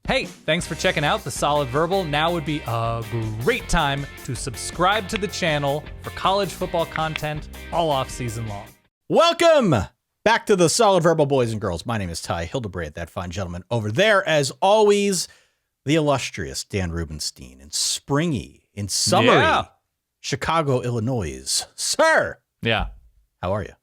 Hey, thanks for checking out The Solid Verbal. Now would be a great time to subscribe to the channel for college football content all off season long. Welcome back to The Solid Verbal, boys and girls. My name is Ty Hildebrand, that fine gentleman over there. As always, the illustrious Dan Rubenstein in springy, in summery, Chicago, Illinois. Sir! Yeah. How are you?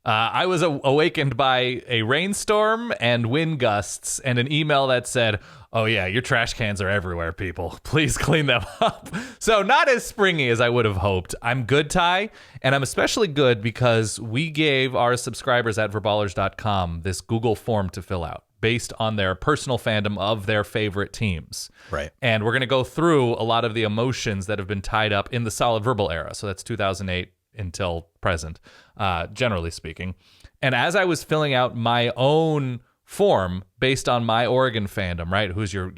I was awakened by a rainstorm and wind gusts and an email that said, oh yeah, your trash cans are everywhere, people. Please clean them up. So not as springy as I would have hoped. I'm good, Ty, and I'm especially good because we gave our subscribers at verballers.com this Google form to fill out based on their personal fandom of their favorite teams. Right. And we're going to go through a lot of the emotions that have been tied up in the Solid Verbal era. So that's 2008 until present, generally speaking. And as I was filling out my own form based on my Oregon fandom, right? Who's your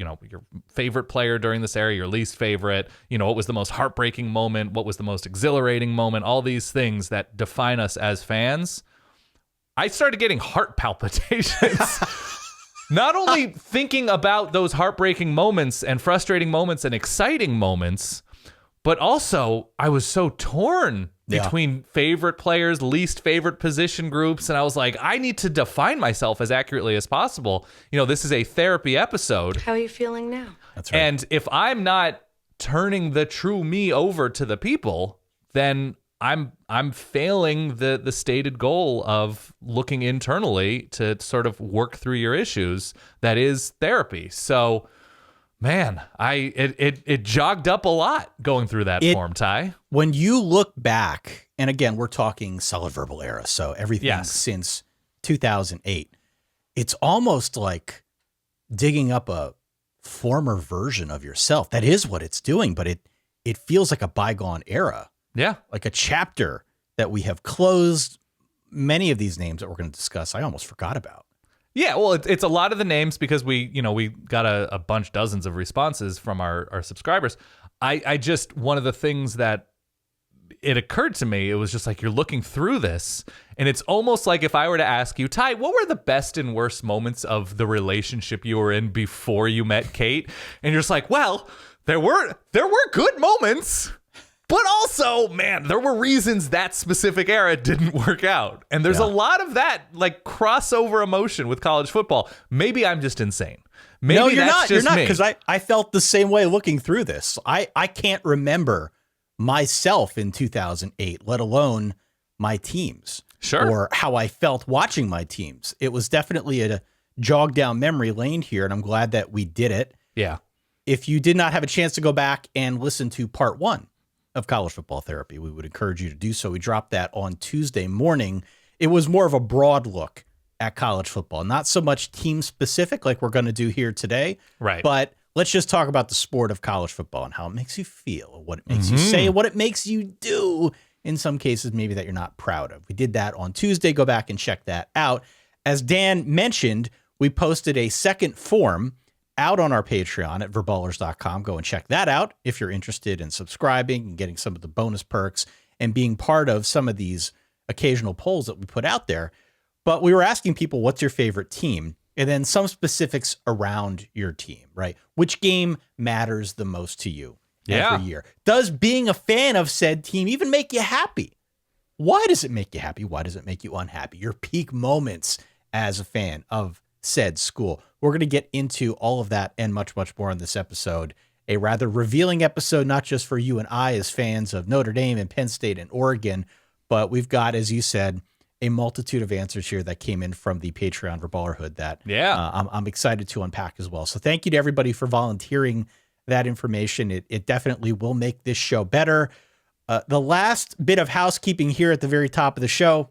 favorite player during this era, your least favorite, what was the most heartbreaking moment? What was the most exhilarating moment? All these things that define us as fans. I started getting heart palpitations. Not only thinking about those heartbreaking moments and frustrating moments and exciting moments, but also I was so torn between favorite players, least favorite position groups. And I was like, I need to define myself as accurately as possible. This is a therapy episode. How are you feeling now? That's right. And if I'm not turning the true me over to the people, then I'm failing the stated goal of looking internally to sort of work through your issues. That is therapy. So, man, it jogged up a lot going through that form, Ty. When you look back, and again, we're talking Solid Verbal era, so everything since 2008, it's almost like digging up a former version of yourself. That is what it's doing, but it feels like a bygone era. Yeah. Like a chapter that we have closed. Many of these names that we're going to discuss, I almost forgot about. Yeah, well, it's a lot of the names because we got a bunch, dozens of responses from our subscribers. I just, one of the things that it occurred to me, it was just like you're looking through this, and it's almost like if I were to ask you, Ty, what were the best and worst moments of the relationship you were in before you met Kate? And you're just like, well, there were good moments. But also, man, there were reasons that specific era didn't work out. And there's a lot of that like crossover emotion with college football. Maybe I'm just insane. Maybe no, you're that's not. Just you're not, me. because I felt the same way looking through this. I can't remember myself in 2008, let alone my teams. Sure. Or how I felt watching my teams. It was definitely a jog down memory lane here, and I'm glad that we did it. Yeah. If you did not have a chance to go back and listen to part 1 of College Football Therapy, we would encourage you to do so. We dropped that on Tuesday morning. It was more of a broad look at college football, not so much team specific like we're going to do here today. Right. But let's just talk about the sport of college football and how it makes you feel, what it makes you say, what it makes you do in some cases maybe that you're not proud of. We did that on Tuesday. Go back and check that out. As Dan mentioned, we posted a second form out on our Patreon at verballers.com. Go and check that out if you're interested in subscribing and getting some of the bonus perks and being part of some of these occasional polls that we put out there. But we were asking people, what's your favorite team? And then some specifics around your team, right? Which game matters the most to you every year? Does being a fan of said team even make you happy? Why does it make you happy? Why does it make you unhappy? Your peak moments as a fan of said school. We're going to get into all of that and much, much more in this episode. A rather revealing episode, not just for you and I as fans of Notre Dame and Penn State and Oregon, but we've got, as you said, a multitude of answers here that came in from the Patreon Verballerhood that I'm excited to unpack as well. So thank you to everybody for volunteering that information. It definitely will make this show better. The last bit of housekeeping here at the very top of the show,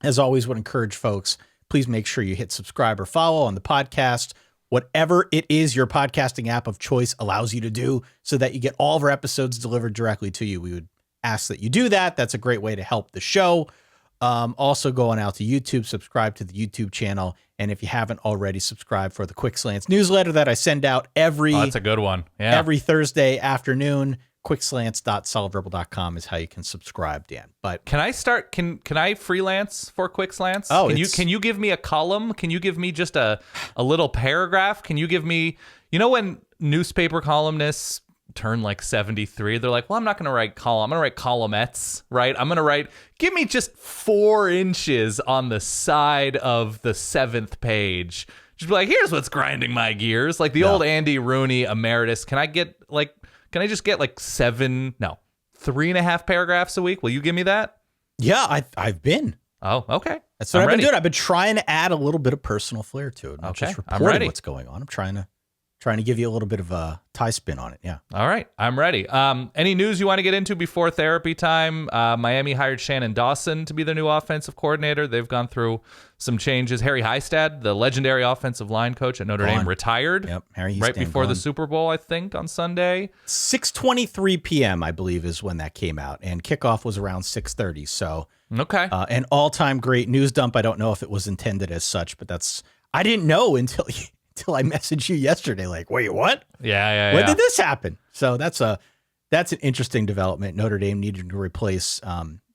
as always, would encourage folks, please make sure you hit subscribe or follow on the podcast, whatever it is your podcasting app of choice allows you to do, so that you get all of our episodes delivered directly to you. We would ask that you do that. That's a great way to help the show. Also go on out to YouTube, subscribe to the YouTube channel. And if you haven't already, subscribe for the Quick Slants newsletter that I send out that's a good one. Yeah. Every Thursday afternoon. Quickslants.solidverbal.com is how you can subscribe, Dan. But can I start? Can I freelance for Quick Slants? Oh, can you give me a column? Can you give me just a little paragraph? Can you give me You know, when newspaper columnists turn like 73, they're like, well, I'm not going to write column. I'm going to write columnettes, right? I'm going to write, give me just 4 inches on the side of the 7th page. Just be like, here's what's grinding my gears. Like the old Andy Rooney emeritus. Can I just get like 3.5 paragraphs a week? Will you give me that? Yeah, I've been. Oh, okay. That's what I've been doing. I've been trying to add a little bit of personal flair to it. Not Okay, just I'm reporting ready. what's going on. I'm trying to give you a little bit of a tie spin on it. Yeah. All right, I'm ready. Any news you want to get into before therapy time? Miami hired Shannon Dawson to be their new offensive coordinator. They've gone through some changes. Harry Highstad, the legendary offensive line coach at Notre Dame, retired. Yep, Harry right Highstad before the gone. Super Bowl, I think, on Sunday. 6:23 p.m. I believe is when that came out, and kickoff was around 6:30. So Okay. an all-time great news dump. I don't know if it was intended as such, but I didn't know until I messaged you yesterday. Like, wait, what? Yeah. When did this happen? So that's an interesting development. Notre Dame needed to replace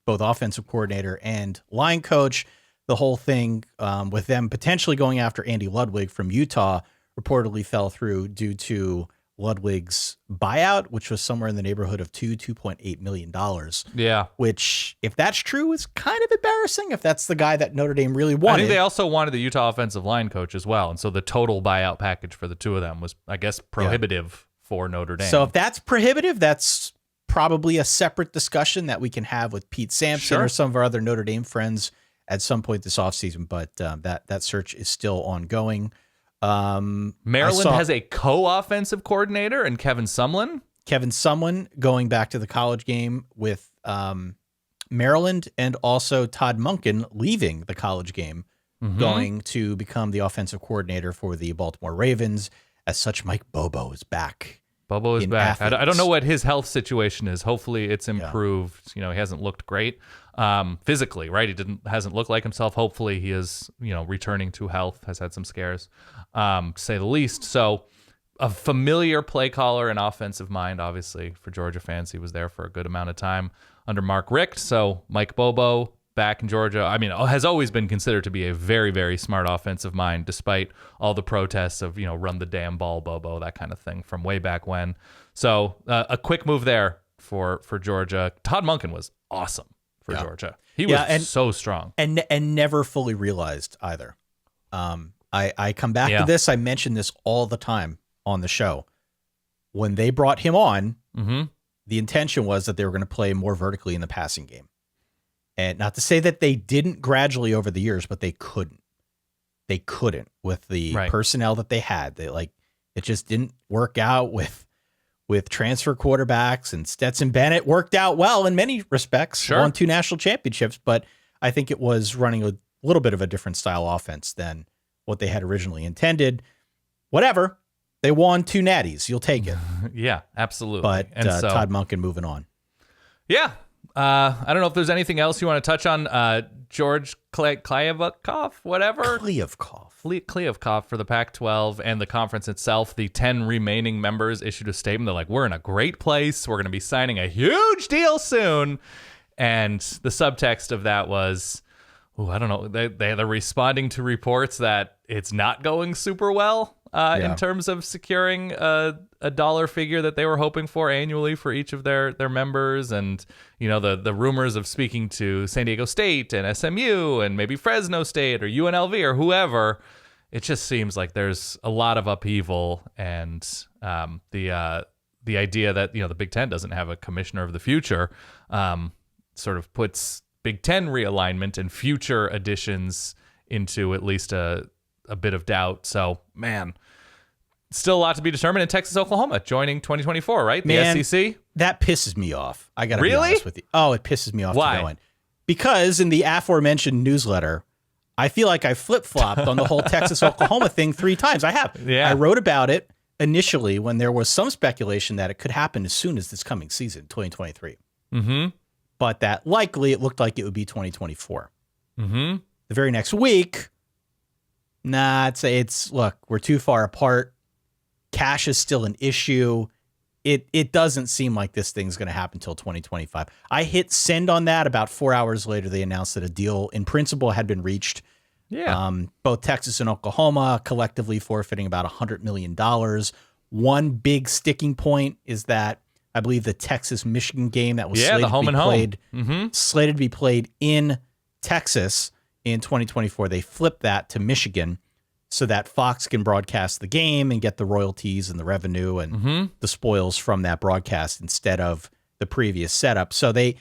both offensive coordinator and line coach. The whole thing with them potentially going after Andy Ludwig from Utah reportedly fell through due to Ludwig's buyout, which was somewhere in the neighborhood of $2.8 million. Yeah. Which, if that's true, is kind of embarrassing if that's the guy that Notre Dame really wanted. I think they also wanted the Utah offensive line coach as well. And so the total buyout package for the two of them was, I guess, prohibitive for Notre Dame. So if that's prohibitive, that's probably a separate discussion that we can have with Pete Sampson or some of our other Notre Dame friends at some point this offseason. But that search is still ongoing. Maryland has a co-offensive coordinator and Kevin Sumlin. Kevin Sumlin going back to the college game with Maryland, and also Todd Monken leaving the college game, going to become the offensive coordinator for the Baltimore Ravens. As such, Mike Bobo is back. Bobo is back. I don't know what his health situation is. Hopefully it's improved. You know, he hasn't looked great physically, right? He hasn't looked like himself. Hopefully he is, returning to health, has had some scares, to say the least. So a familiar play caller and offensive mind, obviously, for Georgia fans. He was there for a good amount of time under Mark Richt. So Mike Bobo back in Georgia, has always been considered to be a very, very smart offensive mind, despite all the protests of, run the damn ball, Bobo, that kind of thing from way back when. So a quick move there for Georgia. Todd Monken was awesome for Georgia. He was so strong. And never fully realized either. I come back to this. I mention this all the time on the show. When they brought him on, the intention was that they were going to play more vertically in the passing game. And not to say that they didn't gradually over the years, but they couldn't. They couldn't with the personnel that they had. It just didn't work out with transfer quarterbacks, and Stetson Bennett worked out well in many respects. Won 2 national championships, but I think it was running a little bit of a different style offense than what they had originally intended. Whatever. They won 2 natties. You'll take it. Yeah, absolutely. But so, Todd Monken moving on. Yeah. I don't know if there's anything else you want to touch on. George Kliavkoff, whatever. Kliavkoff for the Pac-12 and the conference itself. The 10 remaining members issued a statement. They're like, we're in a great place. We're going to be signing a huge deal soon. And the subtext of that was, I don't know. They're responding to reports that it's not going super well in terms of securing a dollar figure that they were hoping for annually for each of their members. And, the rumors of speaking to San Diego State and SMU and maybe Fresno State or UNLV or whoever. It just seems like there's a lot of upheaval, and the idea that, the Big Ten doesn't have a commissioner of the future sort of puts Big Ten realignment and future additions into at least a bit of doubt. So, man, still a lot to be determined in Texas, Oklahoma, joining 2024, right? The SEC? That pisses me off. I got to be honest with you. Oh, it pisses me off. Why? To go in. Because in the aforementioned newsletter, I feel like I flip-flopped on the whole Texas, Oklahoma thing 3 times. I have. Yeah. I wrote about it initially when there was some speculation that it could happen as soon as this coming season, 2023. But that likely it looked like it would be 2024. The very next week, it's look, we're too far apart. Cash is still an issue. It doesn't seem like this thing's going to happen until 2025. I hit send on that. About 4 hours later, they announced that a deal in principle had been reached. Yeah. Both Texas and Oklahoma collectively forfeiting about $100 million. One big sticking point is that I believe the Texas-Michigan game that was the home and home. slated to be played in Texas in 2024. They flipped that to Michigan so that Fox can broadcast the game and get the royalties and the revenue and the spoils from that broadcast instead of the previous setup. So they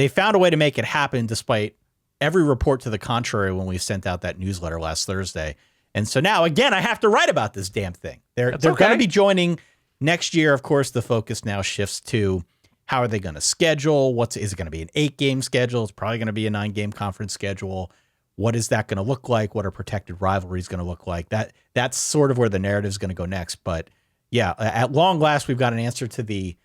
found a way to make it happen despite every report to the contrary when we sent out that newsletter last Thursday. And so now, again, I have to write about this damn thing. They're going to be joining next year. Of course, the focus now shifts to how are they going to schedule? Is it going to be an 8-game schedule? It's probably going to be a 9-game conference schedule. What is that going to look like? What are protected rivalries going to look like? That's sort of where the narrative is going to go next. But yeah, at long last, we've got an answer to the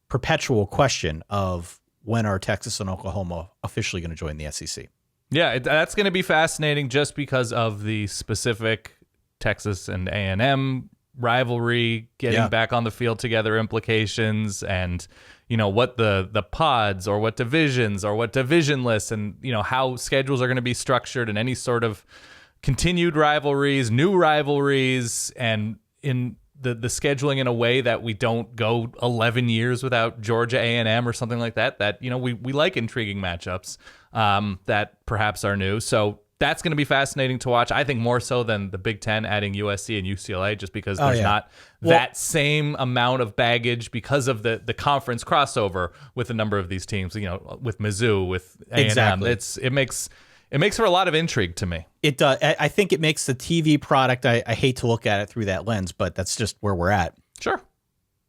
perpetual question of when are Texas and Oklahoma officially going to join the SEC? Yeah, that's going to be fascinating just because of the specific Texas and A&M rivalry, getting back on the field together implications, and what the pods or what divisions or what division lists, and how schedules are going to be structured, and any sort of continued rivalries, new rivalries, and in the scheduling in a way that we don't go 11 years without Georgia A&M or something like that we like intriguing matchups that perhaps are new. So that's going to be fascinating to watch. I think more so than the Big Ten adding USC and UCLA, just because there's not that same amount of baggage because of the conference crossover with a number of these teams, with Mizzou, with A&M. Exactly. It makes for a lot of intrigue to me. It does. I think it makes the TV product, I hate to look at it through that lens, but that's just where we're at. Sure.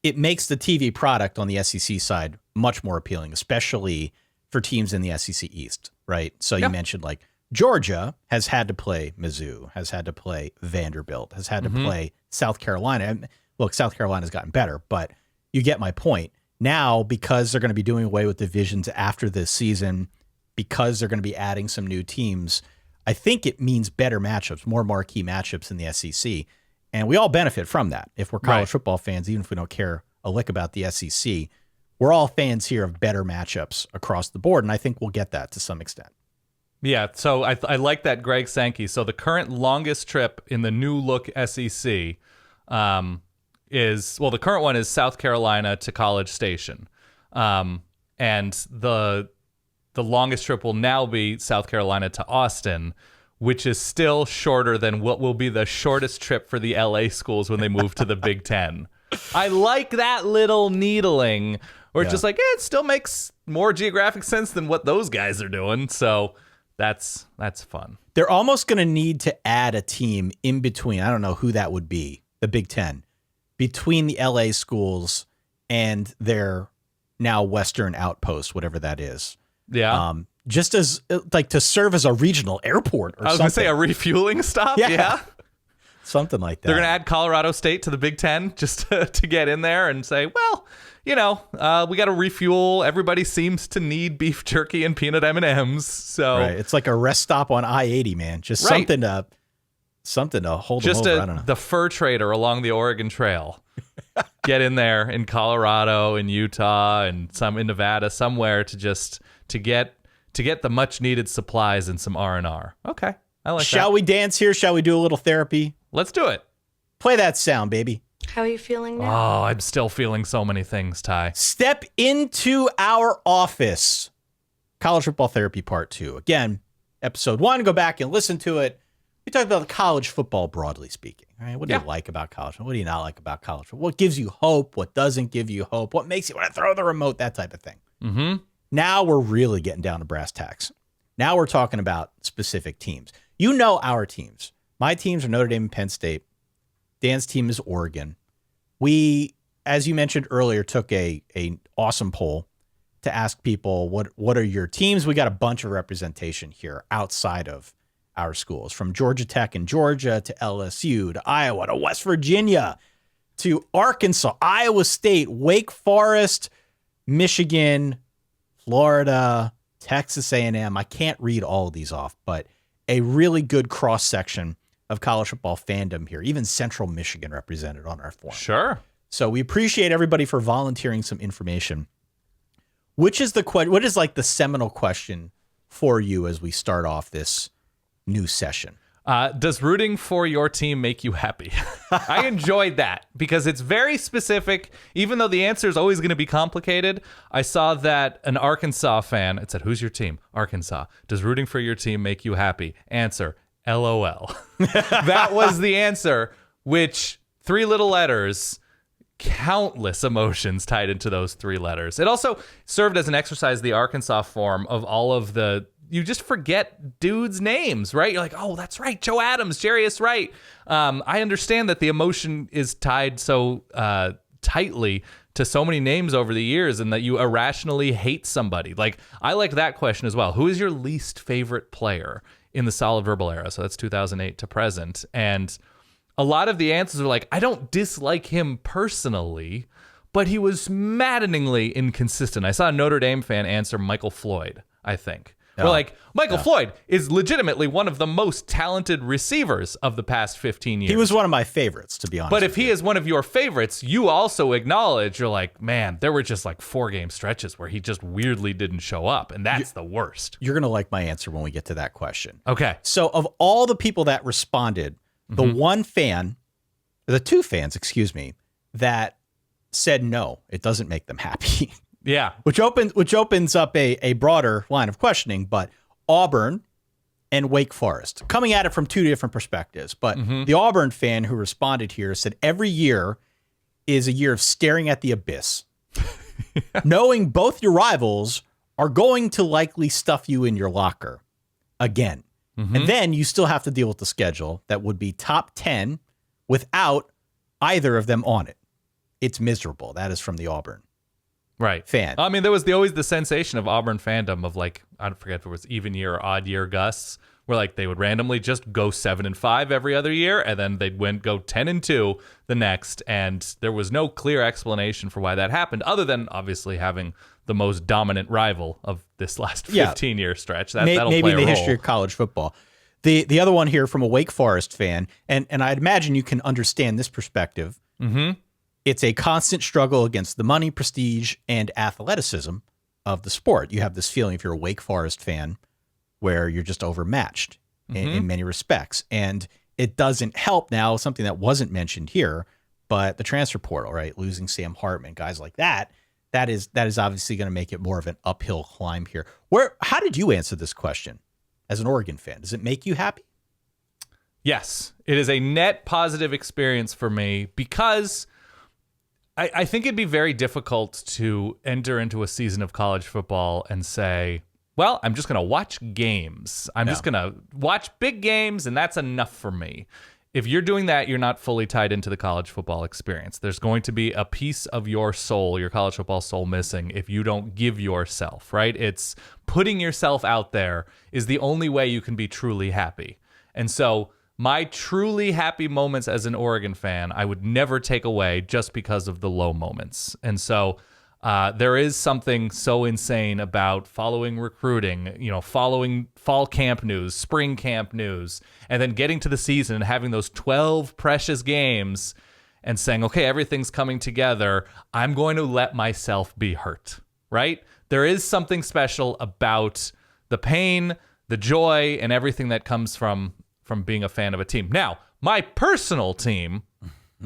It makes the TV product on the SEC side much more appealing, especially for teams in the SEC East, right? So you mentioned like Georgia has had to play Mizzou, has had to play Vanderbilt, has had to play South Carolina. Look, South Carolina's gotten better, but you get my point. Now, because they're going to be doing away with divisions after this season, because they're going to be adding some new teams, I think it means better matchups, more marquee matchups in the SEC. And we all benefit from that. If we're college football fans, even if we don't care a lick about the SEC, we're all fans here of better matchups across the board. And I think we'll get that to some extent. Yeah, so I like that, Greg Sankey. So the current longest trip in the new look SEC the current one is South Carolina to College Station. And the longest trip will now be South Carolina to Austin, which is still shorter than what will be the shortest trip for the LA schools when they move to the Big Ten. I like that little needling, or just like, it still makes more geographic sense than what those guys are doing. So that's fun. They're almost going to need to add a team in between. I don't know who that would be, the Big Ten, between the LA schools and their now Western outpost, whatever that is. Yeah. Just as like to serve as a regional airport or something. I was going to say a refueling stop. Yeah. Something like that. They're going to add Colorado State to the Big Ten just to get in there and say, well, we got to refuel. Everybody seems to need beef jerky and peanut M&Ms. So it's like a rest stop on I-80, man. Just something to hold them over. I don't know. The fur trader along the Oregon Trail. Get in there in Colorado, in Utah, and some in Nevada, somewhere to get the much needed supplies and some R&R. Okay, I like that. Shall we dance here? Shall we do a little therapy? Let's do it. Play that sound, baby. How are you feeling now? Oh, I'm still feeling so many things, Ty. Step into our office. College Football Therapy Part 2. Again, episode 1, go back and listen to it. We talked about college football broadly speaking. All right? What do you like about college football? What do you not like about college football? What gives you hope? What doesn't give you hope? What makes you want to throw the remote? That type of thing. Mm-hmm. Now we're really getting down to brass tacks. Now we're talking about specific teams. You know our teams. My teams are Notre Dame and Penn State. Dan's team is Oregon. We, as you mentioned earlier, took a awesome poll to ask people what are your teams. We got a bunch of representation here outside of our schools, from Georgia Tech and Georgia to LSU to Iowa to West Virginia to Arkansas, Iowa State, Wake Forest, Michigan, Florida, Texas A&M. I can't read all of these off, but a really good cross section of college football fandom here, even Central Michigan represented on our forum. Sure. So we appreciate everybody for volunteering some information. What is like the seminal question for you as we start off this new session. Does rooting for your team make you happy? I enjoyed that because it's very specific. Even though the answer is always going to be complicated, I saw that an Arkansas fan, it said, who's your team? Arkansas. Does rooting for your team make you happy? Answer, LOL. That was the answer, which 3 little letters, countless emotions tied into those 3 letters. It also served as an exercise, the Arkansas form, of all of the, you just forget dudes' names, right? You're like, oh, that's right, Joe Adams, Jarius Wright. I understand that the emotion is tied so tightly to so many names over the years and that you irrationally hate somebody. Like, I liked that question as well. Who is your least favorite player in the solid verbal era? So that's 2008 to present. And a lot of the answers are like, I don't dislike him personally, but he was maddeningly inconsistent. I saw a Notre Dame fan answer Michael Floyd, I think. We're like, Michael Floyd is legitimately one of the most talented receivers of the past 15 years. He was one of my favorites, to be honest. But if he is one of your favorites, you also acknowledge, you're like, man, there were just like 4-game stretches where he just weirdly didn't show up. And that's the worst. You're going to like my answer when we get to that question. Okay. So of all the people that responded, the the 2 fans, excuse me, that said no, it doesn't make them happy. Yeah. Which opens up a broader line of questioning, but Auburn and Wake Forest, coming at it from 2 different perspectives. But the Auburn fan who responded here said every year is a year of staring at the abyss, knowing both your rivals are going to likely stuff you in your locker again. And then you still have to deal with the schedule that would be top 10 without either of them on it. It's miserable. That is from the Auburn fan. I mean, there was always the sensation of Auburn fandom of like, I forget if it was even year or odd year Gus, where like they would randomly just go 7-5 every other year, and then they'd go 10-2 the next, and there was no clear explanation for why that happened, other than obviously having the most dominant rival of this last 15-year stretch. That'll maybe play in a the role. history of college football. The other one here from a Wake Forest fan, and I'd imagine you can understand this perspective. It's a constant struggle against the money, prestige, and athleticism of the sport. You have this feeling if you're a Wake Forest fan where you're just overmatched in many respects. And it doesn't help now, something that wasn't mentioned here, but the transfer portal, right? Losing Sam Hartman, guys like that, that is obviously going to make it more of an uphill climb here. How did you answer this question as an Oregon fan? Does it make you happy? Yes, it is a net positive experience for me because I think it'd be very difficult to enter into a season of college football and say, well, I'm just going to watch games. I'm just going to watch big games, and that's enough for me. If you're doing that, you're not fully tied into the college football experience. There's going to be a piece of your soul, your college football soul, missing if you don't give yourself, right? It's putting yourself out there is the only way you can be truly happy. And so my truly happy moments as an Oregon fan, I would never take away just because of the low moments. And so there is something so insane about following recruiting, following fall camp news, spring camp news, and then getting to the season and having those 12 precious games and saying, okay, everything's coming together. I'm going to let myself be hurt, right? There is something special about the pain, the joy, and everything that comes from being a fan of a team. Now, my personal team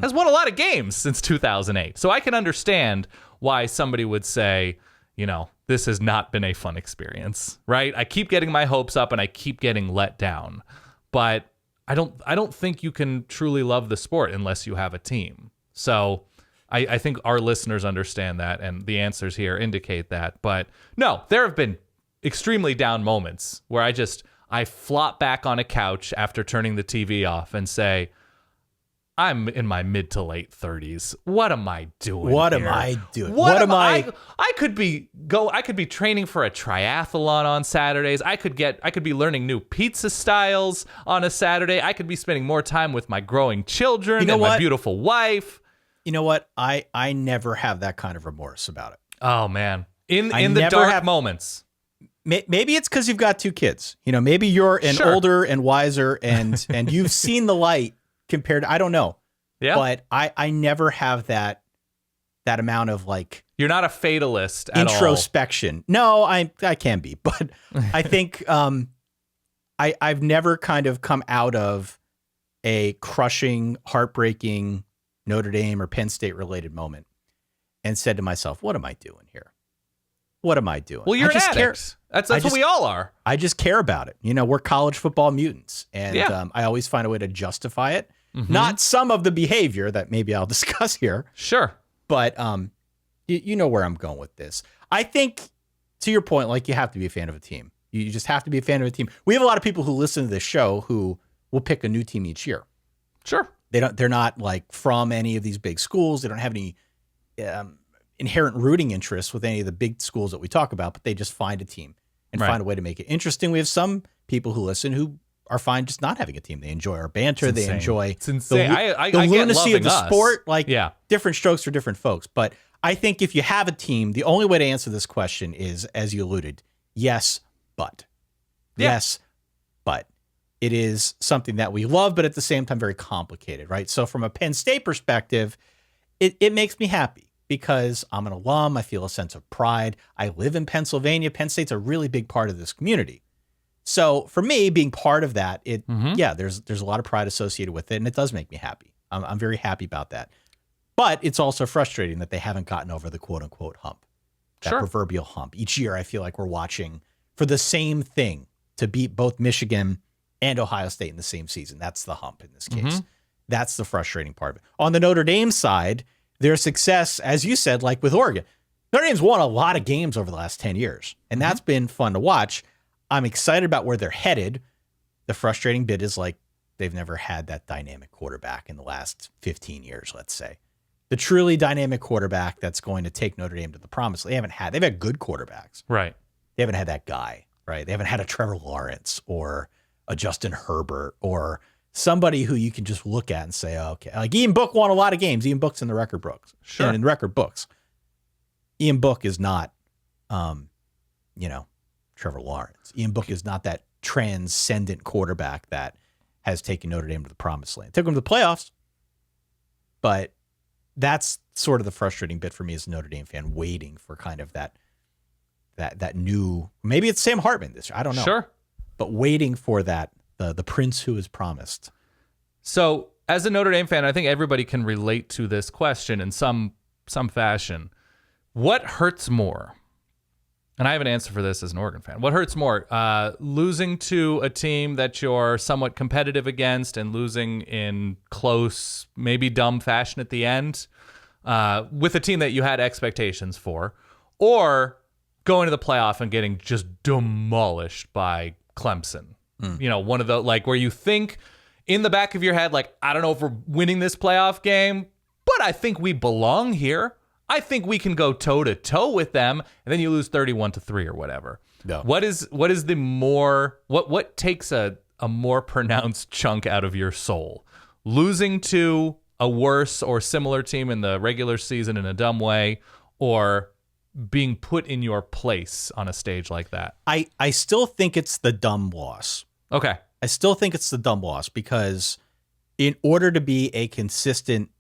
has won a lot of games since 2008. So I can understand why somebody would say, this has not been a fun experience, right? I keep getting my hopes up and I keep getting let down. But I don't think you can truly love the sport unless you have a team. So I think our listeners understand that, and the answers here indicate that. But no, there have been extremely down moments where I flop back on a couch after turning the TV off and say, I'm in my mid to late 30s. What am I doing? What here? am I doing? What am I could be training for a triathlon on Saturdays. I could be learning new pizza styles on a Saturday. I could be spending more time with my growing children and my beautiful wife. You know what? I never have that kind of remorse about it. Oh man. In the dark moments. Maybe it's because you've got 2 kids. Maybe you're older and wiser and you've seen the light compared to, I don't know. Yeah. But I never have that amount of like You're not a fatalist at all. Introspection. No, I can be, but I think I've never kind of come out of a crushing, heartbreaking Notre Dame or Penn State related moment and said to myself, what am I doing here? What am I doing? Well, you're an addict. That's what we all are. I just care about it. We're college football mutants. And I always find a way to justify it. Mm-hmm. Not some of the behavior that maybe I'll discuss here. Sure. But you know where I'm going with this. I think, to your point, like, you have to be a fan of a team. You just have to be a fan of a team. We have a lot of people who listen to this show who will pick a new team each year. Sure. They're not like from any of these big schools. They don't have any inherent rooting interests with any of the big schools that we talk about, but they just find a team and find a way to make it interesting. We have some people who listen who are fine just not having a team. They enjoy our banter. They enjoy the lunacy of the sport. Like, different strokes for different folks. But I think if you have a team, the only way to answer this question is, as you alluded, yes, but. Yeah. Yes, but. It is something that we love, but at the same time, very complicated, right? So from a Penn State perspective, it makes me happy because I'm an alum. I feel a sense of pride. I live in Pennsylvania. Penn State's a really big part of this community. So for me, being part of that, there's a lot of pride associated with it, and it does make me happy. I'm very happy about that. But it's also frustrating that they haven't gotten over the quote-unquote hump, that proverbial hump. Each year, I feel like we're watching for the same thing to beat both Michigan and Ohio State in the same season. That's the hump in this case. Mm-hmm. That's the frustrating part of it. On the Notre Dame side, their success, as you said, like with Oregon, Notre Dame's won a lot of games over the last 10 years, and that's been fun to watch. I'm excited about where they're headed. The frustrating bit is, like, they've never had that dynamic quarterback in the last 15 years, let's say. The truly dynamic quarterback that's going to take Notre Dame to the promise. They've had good quarterbacks. Right. They haven't had that guy, right? They haven't had a Trevor Lawrence or a Justin Herbert or somebody who you can just look at and say, oh, okay. Like, Ian Book won a lot of games. Ian Book's in the record books. Sure. And in record books. Ian Book is not, Trevor Lawrence. Ian Book is not that transcendent quarterback that has taken Notre Dame to the promised land. Took them to the playoffs, but that's sort of the frustrating bit for me as a Notre Dame fan, waiting for kind of that new, maybe it's Sam Hartman this year. I don't know. Sure. But waiting for that, the prince who is promised. So as a Notre Dame fan, I think everybody can relate to this question in some fashion. What hurts more? And I have an answer for this as an Oregon fan. What hurts more? Losing to a team that you're somewhat competitive against and losing in close, maybe dumb fashion at the end with a team that you had expectations for, or going to the playoff and getting just demolished by Clemson. One of the, like, where you think in the back of your head, like, I don't know if we're winning this playoff game, but I think we belong here. I think we can go toe to toe with them, and then you lose 31-3 or whatever. No. What takes a more pronounced chunk out of your soul? Losing to a worse or similar team in the regular season in a dumb way, or being put in your place on a stage like that? I still think it's the dumb loss. Okay. I still think it's the dumb loss because in order to be a consistent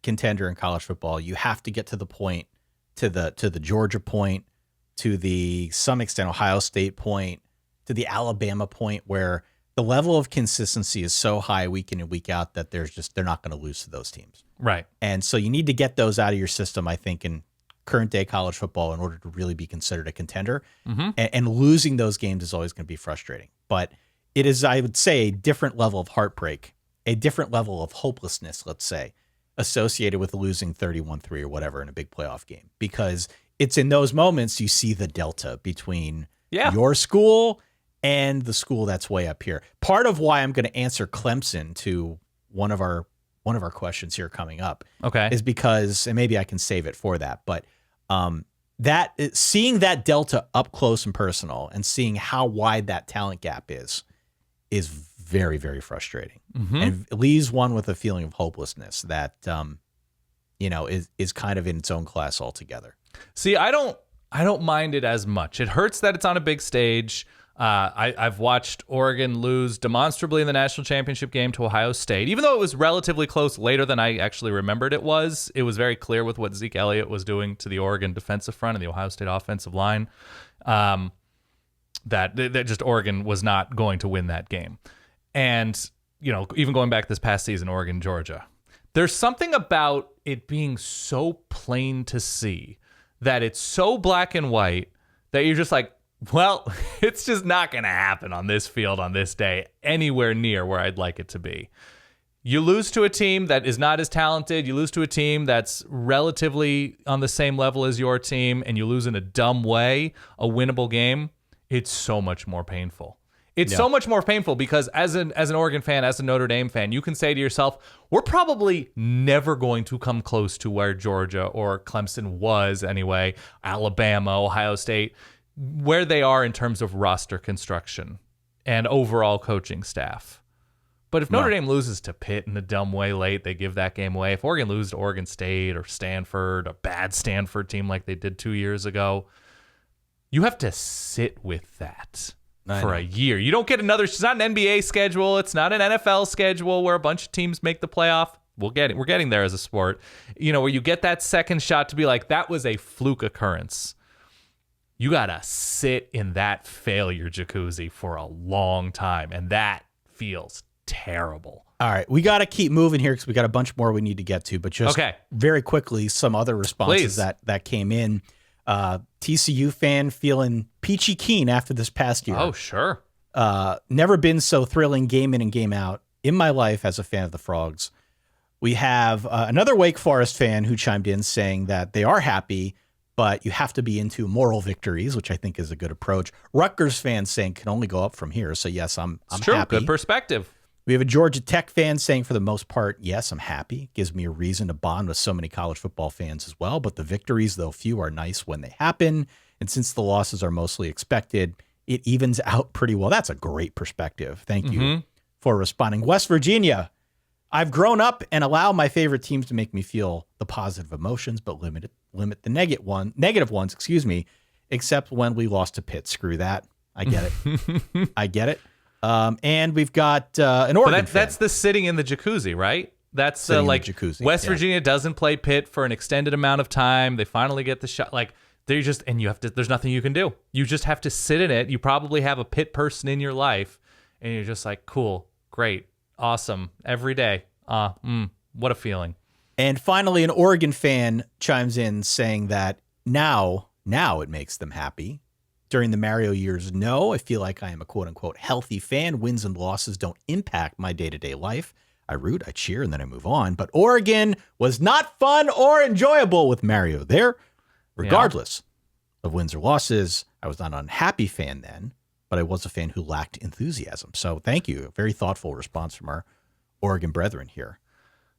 contender in college football, you have to get to the point, to the Georgia point, to the some extent Ohio State point, to the Alabama point, where the level of consistency is so high week in and week out that they're not going to lose to those teams. Right. And so you need to get those out of your system, I think, in current day college football in order to really be considered a contender. Mm-hmm. And losing those games is always going to be frustrating. But it is, I would say, a different level of heartbreak, a different level of hopelessness, let's say, associated with losing 31-3 or whatever in a big playoff game, because it's in those moments you see the delta between your school and the school that's way up here. Part of why I'm going to answer Clemson to one of our questions here coming up, is because, and maybe I can save it for that, but seeing that delta up close and personal and seeing how wide that talent gap is very, very frustrating. Mm-hmm. And it leaves one with a feeling of hopelessness that, is kind of in its own class altogether. See, I don't mind it as much. It hurts that it's on a big stage. I've watched Oregon lose demonstrably in the national championship game to Ohio State, even though it was relatively close later than I actually remembered it was. It was very clear with what Zeke Elliott was doing to the Oregon defensive front and the Ohio State offensive line, that just Oregon was not going to win that game. And, even going back this past season, Oregon, Georgia, there's something about it being so plain to see that it's so black and white that you're just like, well, it's just not going to happen on this field on this day anywhere near where I'd like it to be. You lose to a team that is not as talented. You lose to a team that's relatively on the same level as your team, and you lose in a dumb way, a winnable game. It's so much more painful. It's so much more painful because as an Oregon fan, as a Notre Dame fan, you can say to yourself, we're probably never going to come close to where Georgia or Clemson was anyway, Alabama, Ohio State, where they are in terms of roster construction and overall coaching staff. But if Notre Dame loses to Pitt in a dumb way late, they give that game away. If Oregon loses to Oregon State or Stanford, a bad Stanford team like they did 2 years ago, you have to sit with that for a year. You don't get another. It's not an NBA schedule. It's not an NFL schedule where a bunch of teams make the playoff. We're getting there as a sport. Where you get that second shot to be like, that was a fluke occurrence. You got to sit in that failure jacuzzi for a long time, and that feels terrible. All right, we got to keep moving here because we got a bunch more we need to get to, but just very quickly, some other responses that came in. TCU fan feeling peachy keen after this past year. Oh, sure. Never been so thrilling game in and game out in my life as a fan of the Frogs. We have another Wake Forest fan who chimed in saying that they are happy, but you have to be into moral victories, which I think is a good approach. Rutgers fans saying can only go up from here. So yes, I'm true. Happy. Good perspective. We have a Georgia Tech fan saying for the most part, yes, I'm happy. Gives me a reason to bond with so many college football fans as well. But the victories, though few, are nice when they happen. And since the losses are mostly expected, it evens out pretty well. That's a great perspective. Thank you for responding. West Virginia. I've grown up and allow my favorite teams to make me feel the positive emotions, but limit the negative ones, except when we lost to Pitt. Screw that. I get it. I get it. And we've got an Oregon fan. That's the sitting in the jacuzzi, right? That's jacuzzi. West Virginia doesn't play Pitt for an extended amount of time. They finally get the shot. And you have to, there's nothing you can do. You just have to sit in it. You probably have a Pitt person in your life and you're just like, cool, great, awesome, every day. What a feeling. And finally, an Oregon fan chimes in saying that now it makes them happy. During the Mario years, no, I feel like I am a quote-unquote healthy fan. Wins and losses don't impact my day-to-day life. I root, I cheer, and then I move on. But Oregon was not fun or enjoyable with Mario there. Regardless of wins or losses, I was not an unhappy fan then, but I was a fan who lacked enthusiasm. So thank you. A very thoughtful response from our Oregon brethren here.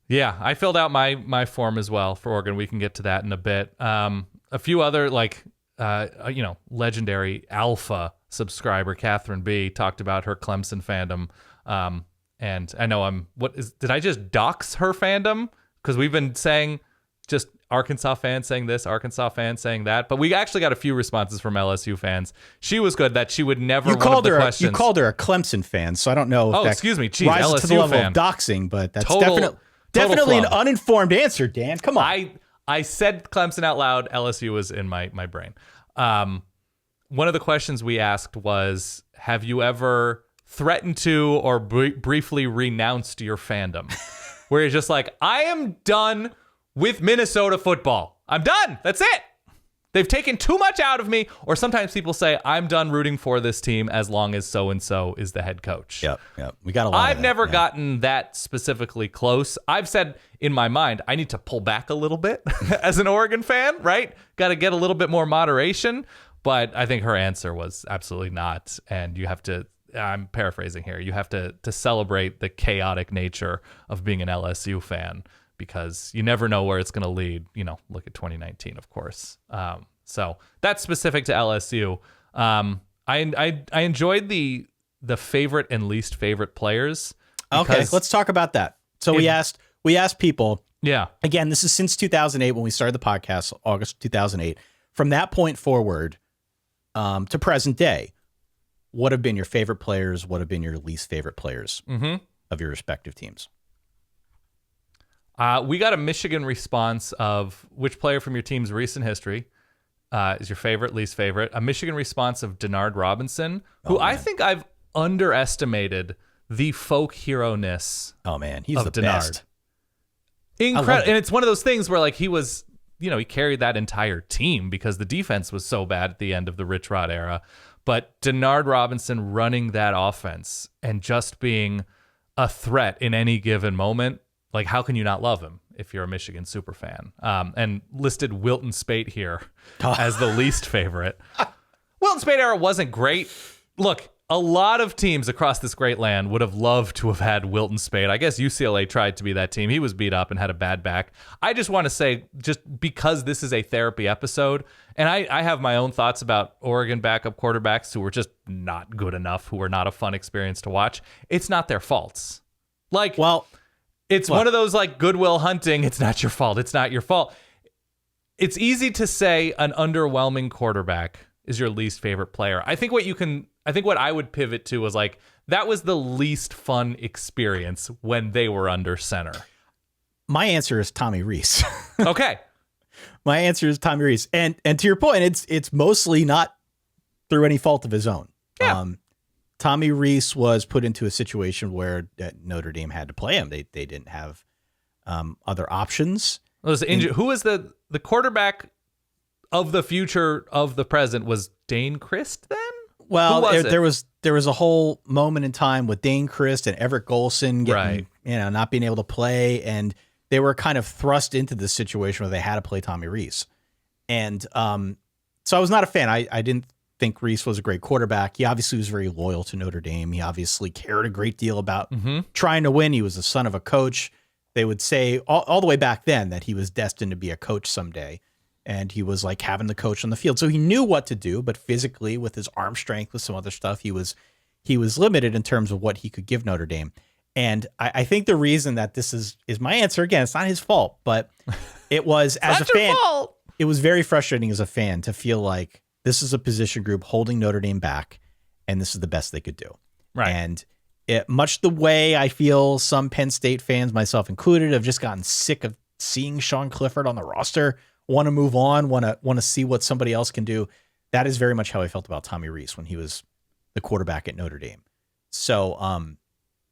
Yeah, I filled out my form as well for Oregon. We can get to that in a bit. A few other legendary alpha subscriber, Catherine B, talked about her Clemson fandom. And I know did I just dox her fandom? Because we've been saying just Arkansas fans saying this, Arkansas fans saying that. But we actually got a few responses from LSU fans. She was good that she would never. You called her a Clemson fan, so I don't know. If excuse me, geez, rises LSU to the level fan. of doxing, but that's definitely an uninformed answer, Dan. Come on. I said Clemson out loud. LSU was in my brain. One of the questions we asked was, have you ever threatened to or briefly renounced your fandom? Where you're just like, I am done with Minnesota football. I'm done. That's it. They've taken too much out of me. Or sometimes people say, I'm done rooting for this team as long as so-and-so is the head coach. Yep. We got a lot I've never gotten that specifically close. I've said in my mind, I need to pull back a little bit as an Oregon fan, right? Got to get a little bit more moderation. But I think her answer was absolutely not. And you have to, I'm paraphrasing here, you have to celebrate the chaotic nature of being an LSU fan, because you never know where it's going to lead. Look at 2019, of course. So that's specific to LSU. I enjoyed the favorite and least favorite players. Okay, let's talk about that. So we asked people. Yeah. Again, this is since 2008 when we started the podcast, August 2008. From that point forward to present day, what have been your favorite players? What have been your least favorite players of your respective teams? We got a Michigan response of which player from your team's recent history is your favorite, least favorite. A Michigan response of Denard Robinson, who I think I've underestimated the folk hero-ness. Oh man, he's of the Denard. best. Incredible. And it's one of those things where like he was, he carried that entire team because the defense was so bad at the end of the Rich Rod era. But Denard Robinson running that offense and just being a threat in any given moment, like how can you not love him if you're a Michigan super fan? And listed Wilton Speight here as the least favorite. Wilton Speight era wasn't great. Look, a lot of teams across this great land would have loved to have had Wilton Speight. I guess UCLA tried to be that team. He was beat up and had a bad back. I just want to say, just because this is a therapy episode, and I have my own thoughts about Oregon backup quarterbacks who were just not good enough, who were not a fun experience to watch. It's not their faults. Like, well, it's one of those like Goodwill Hunting. It's not your fault. It's not your fault. It's easy to say an underwhelming quarterback is your least favorite player. I think what I would pivot to was like, that was the least fun experience when they were under center. My answer is Tommy Rees. Okay. My answer is Tommy Rees. And to your point, it's mostly not through any fault of his own. Yeah. Tommy Rees was put into a situation where Notre Dame had to play him. They didn't have other options. Who was the quarterback of the future of the present? Was Dane Christ then? Well, there was a whole moment in time with Dane Christ and Everett Golson getting, not being able to play, and they were kind of thrust into this situation where they had to play Tommy Rees. And so I was not a fan. I didn't think Rees was a great quarterback. He obviously was very loyal to Notre Dame. He obviously cared a great deal about trying to win. He was the son of a coach. They would say all the way back then that he was destined to be a coach someday. And he was like having the coach on the field. So he knew what to do, but physically with his arm strength, with some other stuff, he was limited in terms of what he could give Notre Dame. And I think the reason that this is my answer, again, it's not his fault, but it was as a fan, it was very frustrating as a fan to feel like this is a position group holding Notre Dame back, and this is the best they could do. Right. And much the way I feel some Penn State fans, myself included, have just gotten sick of seeing Sean Clifford on the roster, want to move on, want to see what somebody else can do. That is very much how I felt about Tommy Rees when he was the quarterback at Notre Dame. So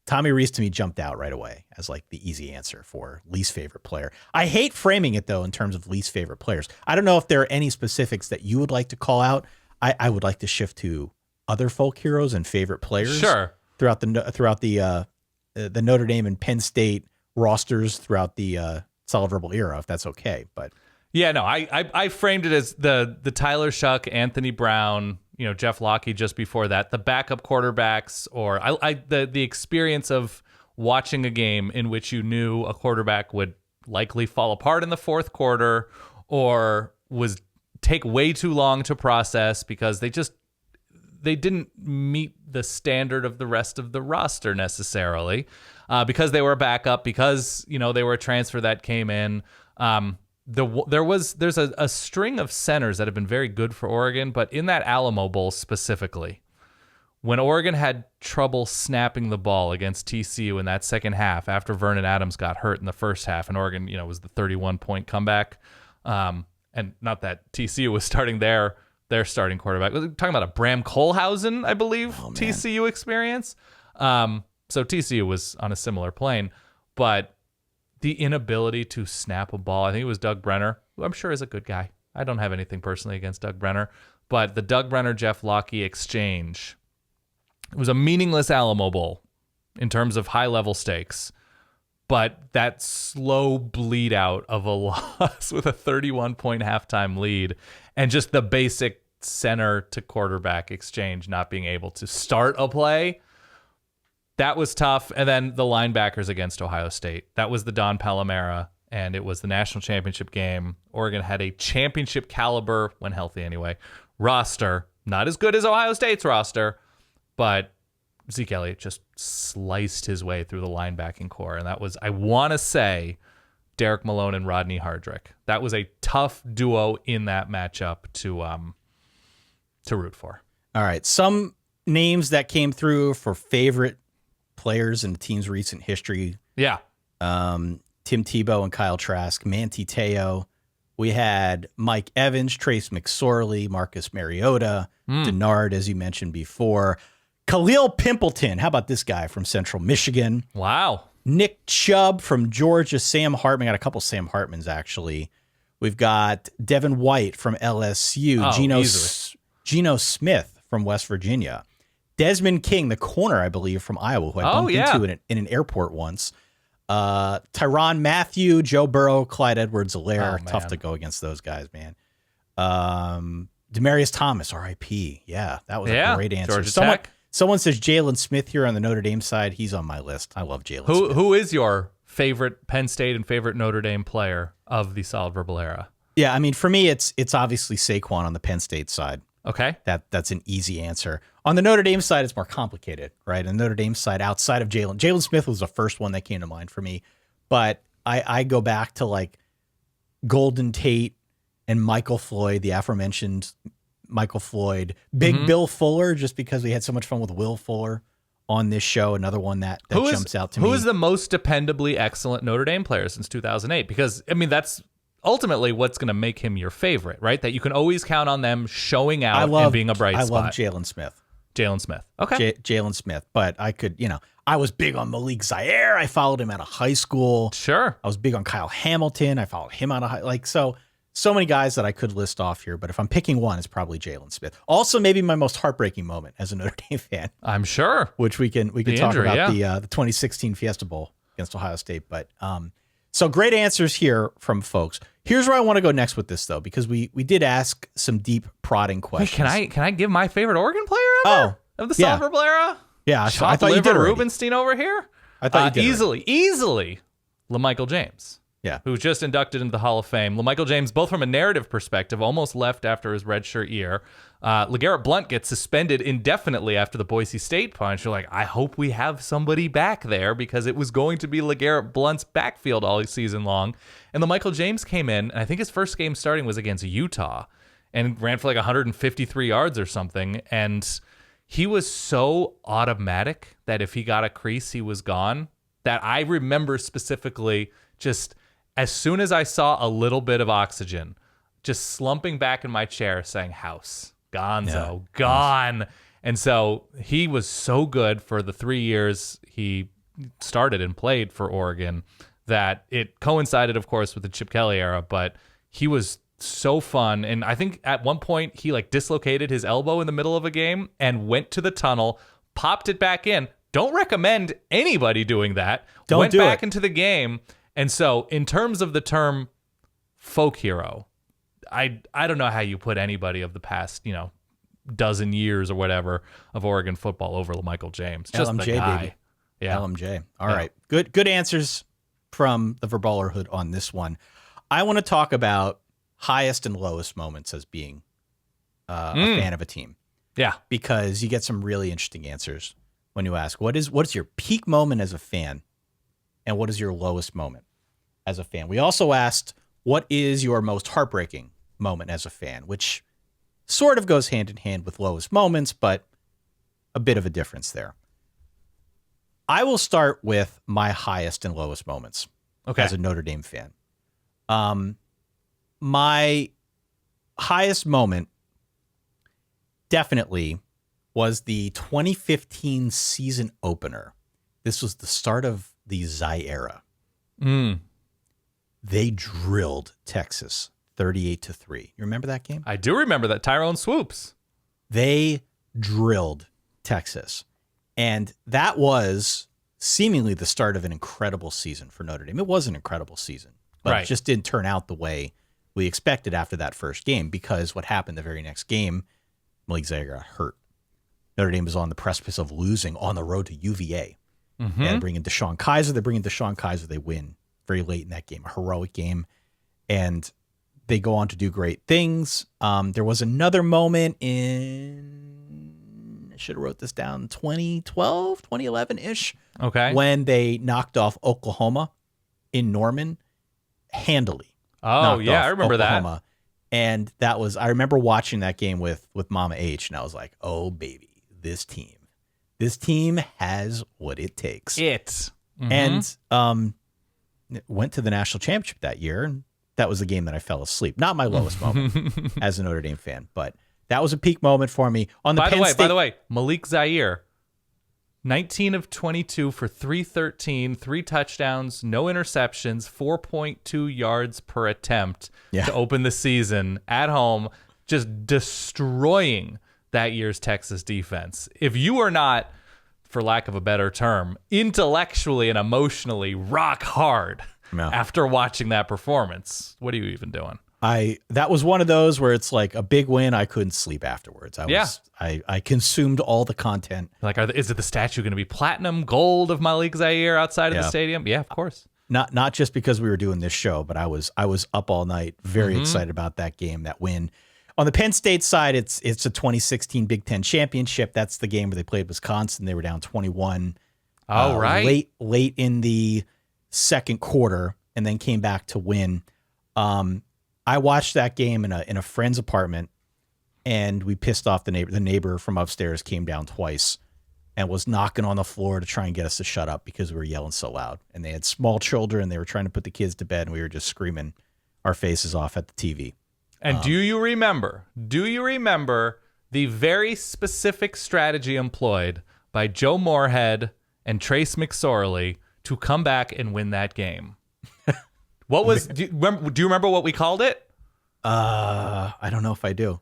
Tommy Rees to me jumped out right away as like the easy answer for least favorite player. I hate framing it though in terms of least favorite players. I don't know if there are any specifics that you would like to call out. I would like to shift to other folk heroes and favorite players. Sure. Throughout the Notre Dame and Penn State rosters throughout the solid verbal era, if that's okay. But yeah, no, I framed it as the Tyler Shuck, Anthony Brown, Jeff Locke just before that, the backup quarterbacks, or the experience of watching a game in which you knew a quarterback would likely fall apart in the fourth quarter or was take way too long to process because they didn't meet the standard of the rest of the roster necessarily because they were a backup, because they were a transfer that came in. There's a string of centers that have been very good for Oregon, but in that Alamo Bowl specifically, when Oregon had trouble snapping the ball against TCU in that second half after Vernon Adams got hurt in the first half, and Oregon, was the 31-point comeback, and not that TCU was starting their starting quarterback. We're talking about a Bram Kohlhausen, I believe, TCU experience. So TCU was on a similar plane, but the inability to snap a ball. I think it was Doug Brenner, who I'm sure is a good guy. I don't have anything personally against Doug Brenner, but the Doug Brenner-Jeff Locke exchange, it was a meaningless Alamo Bowl in terms of high-level stakes, but that slow bleed out of a loss with a 31-point halftime lead and just the basic center to quarterback exchange not being able to start a play, that was tough. And then the linebackers against Ohio State. That was the Don Palomera, and it was the national championship game. Oregon had a championship caliber, when healthy anyway, roster. Not as good as Ohio State's roster, but Zeke Elliott just sliced his way through the linebacking core. And that was, I want to say, Derek Malone and Rodney Hardrick. That was a tough duo in that matchup to root for. All right. Some names that came through for favorite players in the team's recent history. Yeah. Tim Tebow and Kyle Trask, Manti Te'o. We had Mike Evans, Trace McSorley, Marcus Mariota, Denard, as you mentioned before. Khalil Pimpleton. How about this guy from Central Michigan? Wow. Nick Chubb from Georgia. Sam Hartman. Got a couple Sam Hartmans, actually. We've got Devin White from LSU. Geno Smith from West Virginia. Desmond King, the corner, I believe, from Iowa, who I bumped into in an airport once. Tyrann Mathieu, Joe Burrow, Clyde Edwards-Helaire. Tough to go against those guys, man. Demaryius Thomas, R.I.P. Yeah, that was a great answer. Georgia Tech. Someone says Jalen Smith here on the Notre Dame side. He's on my list. I love Jalen Smith. Who is your favorite Penn State and favorite Notre Dame player of the Solid Verbal era? Yeah, I mean, for me, it's obviously Saquon on the Penn State side. Okay. That's an easy answer. On the Notre Dame side, it's more complicated, right? On the Notre Dame side, outside of Jalen Smith was the first one that came to mind for me. But I go back to like Golden Tate and Michael Floyd, the aforementioned Michael Floyd, Big Bill Fuller, just because we had so much fun with Will Fuller on this show. Another one that jumps out to me. Who is the most dependably excellent Notre Dame player since 2008? Because, I mean, that's ultimately what's going to make him your favorite, right? That you can always count on them showing out and being a bright spot. I love Jalen Smith. Jalen Smith. Okay. Jalen Smith. But I could, I was big on Malik Zaire. I followed him out of high school. Sure. I was big on Kyle Hamilton. I followed him out of high, so many guys that I could list off here, but if I'm picking one, it's probably Jalen Smith. Also, maybe my most heartbreaking moment as a Notre Dame fan. I'm sure. Which we can talk about the 2016 Fiesta Bowl against Ohio State. But so great answers here from folks. Here's where I want to go next with this, though, because we did ask some deep prodding questions. Hey, can I give my favorite Oregon player ever of the Solid Verbal era? Yeah, so I thought you did. Rubenstein over here. I thought you did easily. LaMichael James. Yeah. Who was just inducted into the Hall of Fame. LaMichael James, both from a narrative perspective, almost left after his redshirt year. LeGarrette Blount gets suspended indefinitely after the Boise State punch. You're like, I hope we have somebody back there because it was going to be LeGarrette Blount's backfield all season long. And LaMichael James came in, and I think his first game starting was against Utah and ran for like 153 yards or something. And he was so automatic that if he got a crease, he was gone, that I remember specifically just as soon as I saw a little bit of oxygen, just slumping back in my chair saying, House, Gonzo, gone. And so he was so good for the 3 years he started and played for Oregon that it coincided, of course, with the Chip Kelly era, but he was so fun. And I think at one point he like dislocated his elbow in the middle of a game and went to the tunnel, popped it back in. Don't recommend anybody doing that. Went back into the game. And so in terms of the term folk hero, I don't know how you put anybody of the past, dozen years or whatever of Oregon football over LaMichael James. Just LMJ, the guy. baby. Yeah. LMJ. All right. Good answers from the Verballerhood on this one. I want to talk about highest and lowest moments as being a fan of a team. Yeah. Because you get some really interesting answers when you ask, what's your peak moment as a fan? And what is your lowest moment as a fan? We also asked, what is your most heartbreaking moment as a fan, which sort of goes hand in hand with lowest moments, but a bit of a difference there. I will start with my highest and lowest moments as a Notre Dame fan. My highest moment definitely was the 2015 season opener. This was the start of the Zy era. They drilled Texas 38-3. You remember that game? I do remember that. Tyrone Swoops. They drilled Texas. And that was seemingly the start of an incredible season for Notre Dame. It was an incredible season, but it just didn't turn out the way we expected after that first game, because what happened the very next game, Malik Zaire got hurt. Notre Dame was on the precipice of losing on the road to UVA. They bring in Deshaun Kaiser. They win very late in that game, a heroic game. And they go on to do great things. There was another moment I should have wrote this down, 2012, 2011-ish. Okay. When they knocked off Oklahoma in Norman handily. Oh, yeah, I remember Oklahoma. that. And that was, I remember watching that game with Mama H, and I was like, oh, baby, this team. This team has what it takes. Mm-hmm. And went to the national championship that year, and that was the game that I fell asleep. Not my lowest moment as a Notre Dame fan, but that was a peak moment for me. On the By the way, Malik Zaire, 19 of 22 for 313, 3 touchdowns, no interceptions, 4.2 yards per attempt to open the season at home, just destroying that year's Texas defense. If you are not, for lack of a better term, intellectually and emotionally rock hard after watching that performance, what are you even doing? That was one of those where it's like a big win. I couldn't sleep afterwards. I consumed all the content. Like, is it the statue going to be platinum, gold of Malik Zaire outside of the stadium? Yeah, of course. Not just because we were doing this show, but I was up all night, very excited about that game, that win. On the Penn State side, it's a 2016 Big Ten championship. That's the game where they played Wisconsin. They were down 21. Oh, right. Late in the second quarter, and then came back to win. I watched that game in a friend's apartment, and we pissed off the neighbor. The neighbor from upstairs came down twice and was knocking on the floor to try and get us to shut up because we were yelling so loud. And they had small children. They were trying to put the kids to bed, and we were just screaming our faces off at the TV. And do you remember the very specific strategy employed by Joe Moorhead and Trace McSorley to come back and win that game? Do you remember what we called it? I don't know if I do.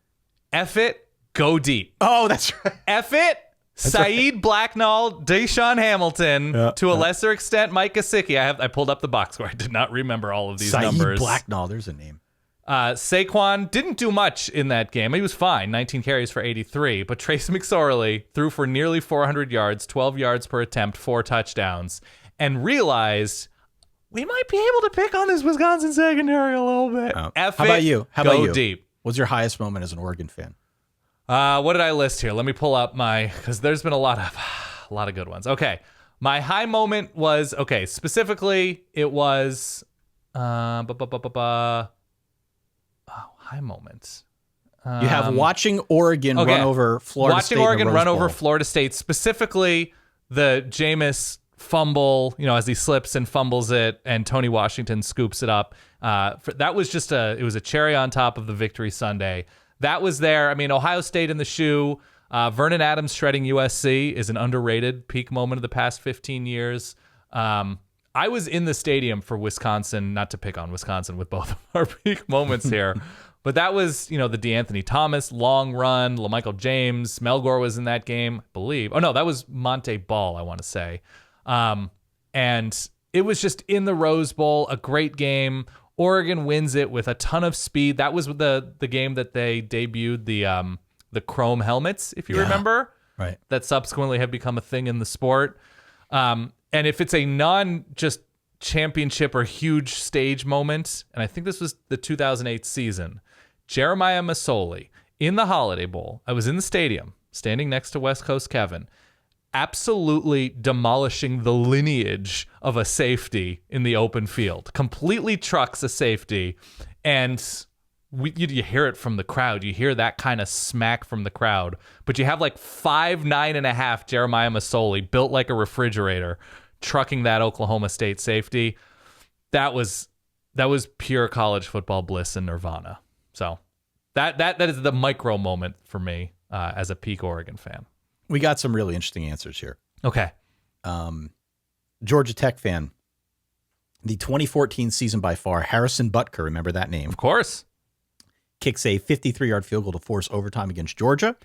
F it, go deep. Oh, that's right. F it, Saeed Blacknall, Deshaun Hamilton, to a lesser extent, Mike Gesicki. I pulled up the box where I did not remember all of these numbers. Saeed Blacknall, there's a name. Saquon didn't do much in that game. He was fine, 19 carries for 83, but Trace McSorley threw for nearly 400 yards, 12 yards per attempt, 4 touchdowns, and realized we might be able to pick on this Wisconsin secondary a little bit. How about you? Go deep. What's your highest moment as an Oregon fan? What did I list here? Let me pull up because there's been a lot of good ones. Okay. My high moment was, specifically it was, high moments. You have watching Oregon run over Florida State. Watching Oregon run over Florida State, specifically the Jameis fumble, as he slips and fumbles it, and Tony Washington scoops it up. That was just it was a cherry on top of the victory Sunday. That was there. I mean, Ohio State in the shoe. Vernon Adams shredding USC is an underrated peak moment of the past 15 years. I was in the stadium for Wisconsin, not to pick on Wisconsin with both of our peak moments here, but that was, the DeAnthony Thomas long run, LaMichael James, Melgore was in that game, I believe. Oh, no, that was Monte Ball, I want to say. And it was just in the Rose Bowl, a great game. Oregon wins it with a ton of speed. That was the game that they debuted the chrome helmets, if you remember. Right. That subsequently have become a thing in the sport. And if it's a non-just championship or huge stage moment, and I think this was the 2008 season, Jeremiah Masoli in the Holiday Bowl. I was in the stadium, standing next to West Coast Kevin, absolutely demolishing the lineage of a safety in the open field. Completely trucks a safety, and you hear it from the crowd. You hear that kind of smack from the crowd, but you have like 5'9.5" Jeremiah Masoli built like a refrigerator, trucking that Oklahoma State safety. That was pure college football bliss and nirvana. So that is the micro moment for me as a peak Oregon fan. We got some really interesting answers here. Okay. Georgia Tech fan. The 2014 season by far, Harrison Butker, remember that name? Of course. Kicks a 53-yard field goal to force overtime against Georgia,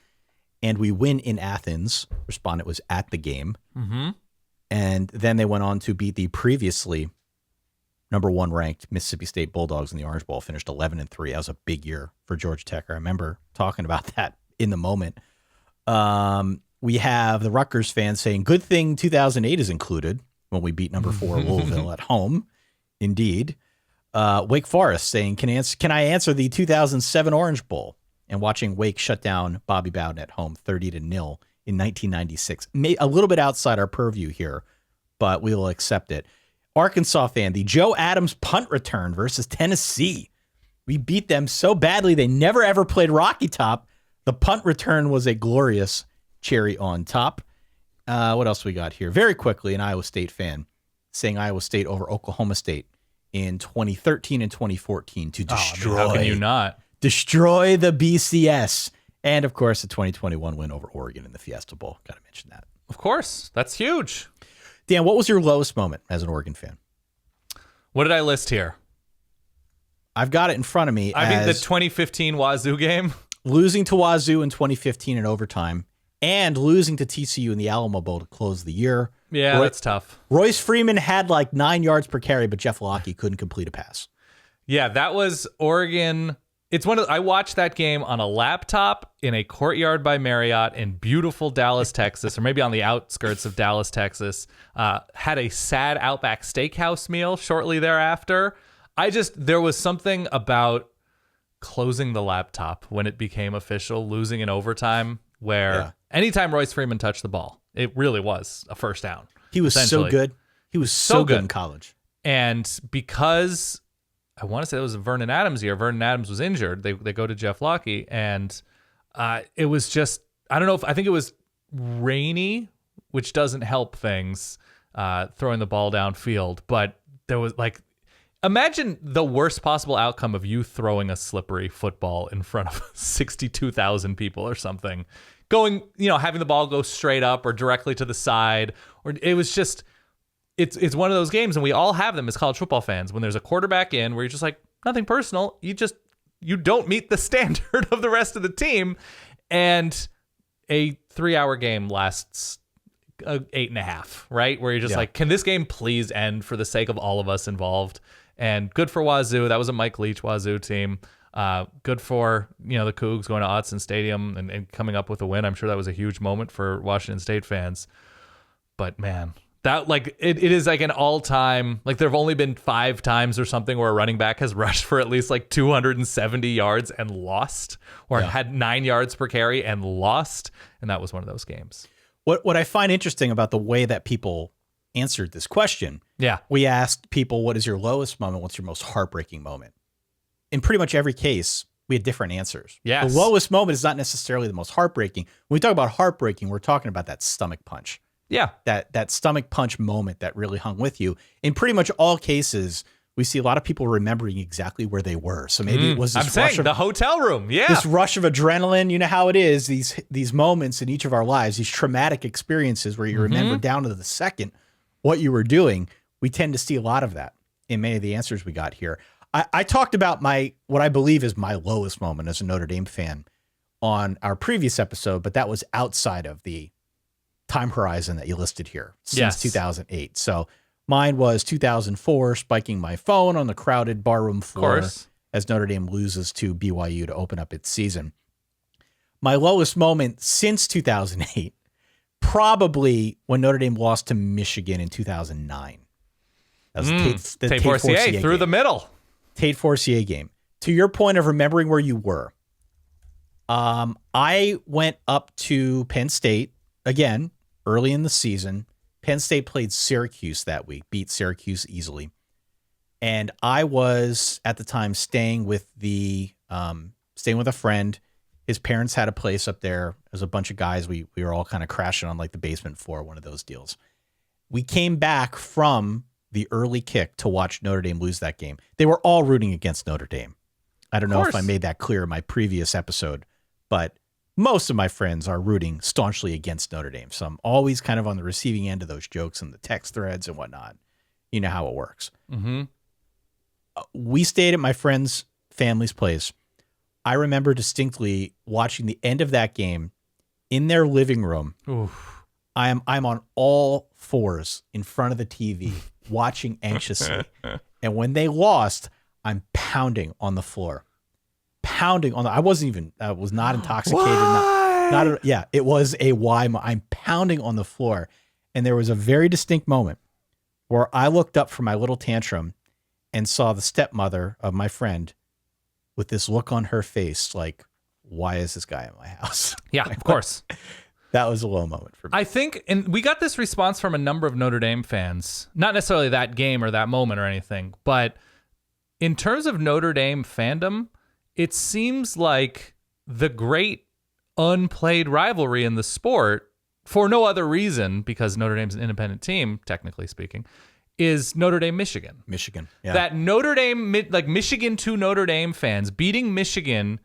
and we win in Athens. Respondent was at the game. Mm-hmm. And then they went on to beat the previously number 1 ranked Mississippi State Bulldogs in the Orange Bowl, finished 11-3. That was a big year for Georgia Tech. I remember talking about that in the moment. We have the Rutgers fans saying, good thing 2008 is included when we beat number 4 Louisville at home. Indeed. Wake Forest saying, can I answer the 2007 Orange Bowl? And watching Wake shut down Bobby Bowden at home 30-0 in 1996. A little bit outside our purview here, but we will accept it. Arkansas fan, the Joe Adams punt return versus Tennessee. We beat them so badly they never ever played Rocky Top. The punt return was a glorious cherry on top. What else we got here? Very quickly, an Iowa State fan saying Iowa State over Oklahoma State in 2013 and 2014 to destroy. How can you not? Destroy the BCS. And, of course, the 2021 win over Oregon in the Fiesta Bowl. Got to mention that. Of course. That's huge. Dan, what was your lowest moment as an Oregon fan? What did I list here? I've got it in front of me. I mean, the 2015 Wazoo game. Losing to Wazoo in 2015 in overtime and losing to TCU in the Alamo Bowl to close the year. Yeah, that's tough. Royce Freeman had like 9 yards per carry, but Jeff Locke couldn't complete a pass. Yeah, that was Oregon. I watched that game on a laptop in a courtyard by Marriott in beautiful Dallas, Texas, or maybe on the outskirts of Dallas, Texas. Had a sad Outback Steakhouse meal shortly thereafter. There was something about closing the laptop when it became official, losing in overtime, where anytime Royce Freeman touched the ball, it really was a first down. He was so good. He was so good in college. And because I want to say it was Vernon Adams' year, Vernon Adams was injured. They go to Jeff Locke, and it was just, I don't know I think it was rainy, which doesn't help things, throwing the ball downfield. But there was imagine the worst possible outcome of you throwing a slippery football in front of 62,000 people or something, having the ball go straight up or directly to the side, or it was just. It's one of those games, and we all have them as college football fans, when there's a quarterback in where you're just like, nothing personal. You don't meet the standard of the rest of the team. And a 3-hour game lasts 8.5, right? Where you're just like, can this game please end for the sake of all of us involved? And good for Wazoo. That was a Mike Leach Wazoo team. Good for, the Cougs going to Autzen Stadium and coming up with a win. I'm sure that was a huge moment for Washington State fans. But man, that it is like an all-time, there have only been 5 times or something where a running back has rushed for at least 270 yards and lost, or had 9 yards per carry and lost, and that was one of those games. What I find interesting about the way that people answered this question, we asked people, what is your lowest moment? What's your most heartbreaking moment? In pretty much every case, we had different answers. Yes. The lowest moment is not necessarily the most heartbreaking. When we talk about heartbreaking, we're talking about that stomach punch. Yeah. That stomach punch moment that really hung with you. In pretty much all cases, we see a lot of people remembering exactly where they were. So maybe it was this rush of the hotel room. Yeah. This rush of adrenaline. You know how it is, these moments in each of our lives, these traumatic experiences where you remember down to the second what you were doing. We tend to see a lot of that in many of the answers we got here. I talked about what I believe is my lowest moment as a Notre Dame fan on our previous episode, but that was outside of the time horizon that you listed here since 2008. So mine was 2004, spiking my phone on the crowded barroom floor as Notre Dame loses to BYU to open up its season. My lowest moment since 2008, probably when Notre Dame lost to Michigan in 2009. That was the Tate Forcier through the middle. Tate Forcier game. To your point of remembering where you were, I went up to Penn State again early in the season. Penn State played Syracuse that week, beat Syracuse easily. And I was at the time staying with a friend. His parents had a place up there. There's a bunch of guys. We were all kind of crashing on the basement floor, one of those deals. We came back from the early kick to watch Notre Dame lose that game. They were all rooting against Notre Dame. I don't know if I made that clear in my previous episode, but most of my friends are rooting staunchly against Notre Dame. So I'm always kind of on the receiving end of those jokes and the text threads and whatnot. You know how it works. Mm-hmm. We stayed at my friend's family's place. I remember distinctly watching the end of that game in their living room. Oof. I'm on all fours in front of the TV, watching anxiously. And when they lost, I'm pounding on the floor. I was not intoxicated. It was a why. I'm pounding on the floor. And there was a very distinct moment where I looked up from my little tantrum and saw the stepmother of my friend with this look on her face, like, why is this guy in my house? Yeah, of course. That was a low moment for me. I think, and we got this response from a number of Notre Dame fans, not necessarily that game or that moment or anything, but in terms of Notre Dame fandom, it seems like the great unplayed rivalry in the sport for no other reason, because Notre Dame's an independent team, technically speaking, is Notre Dame, Michigan. Michigan. Yeah. That Notre Dame, like Michigan to Notre Dame fans, beating Michigan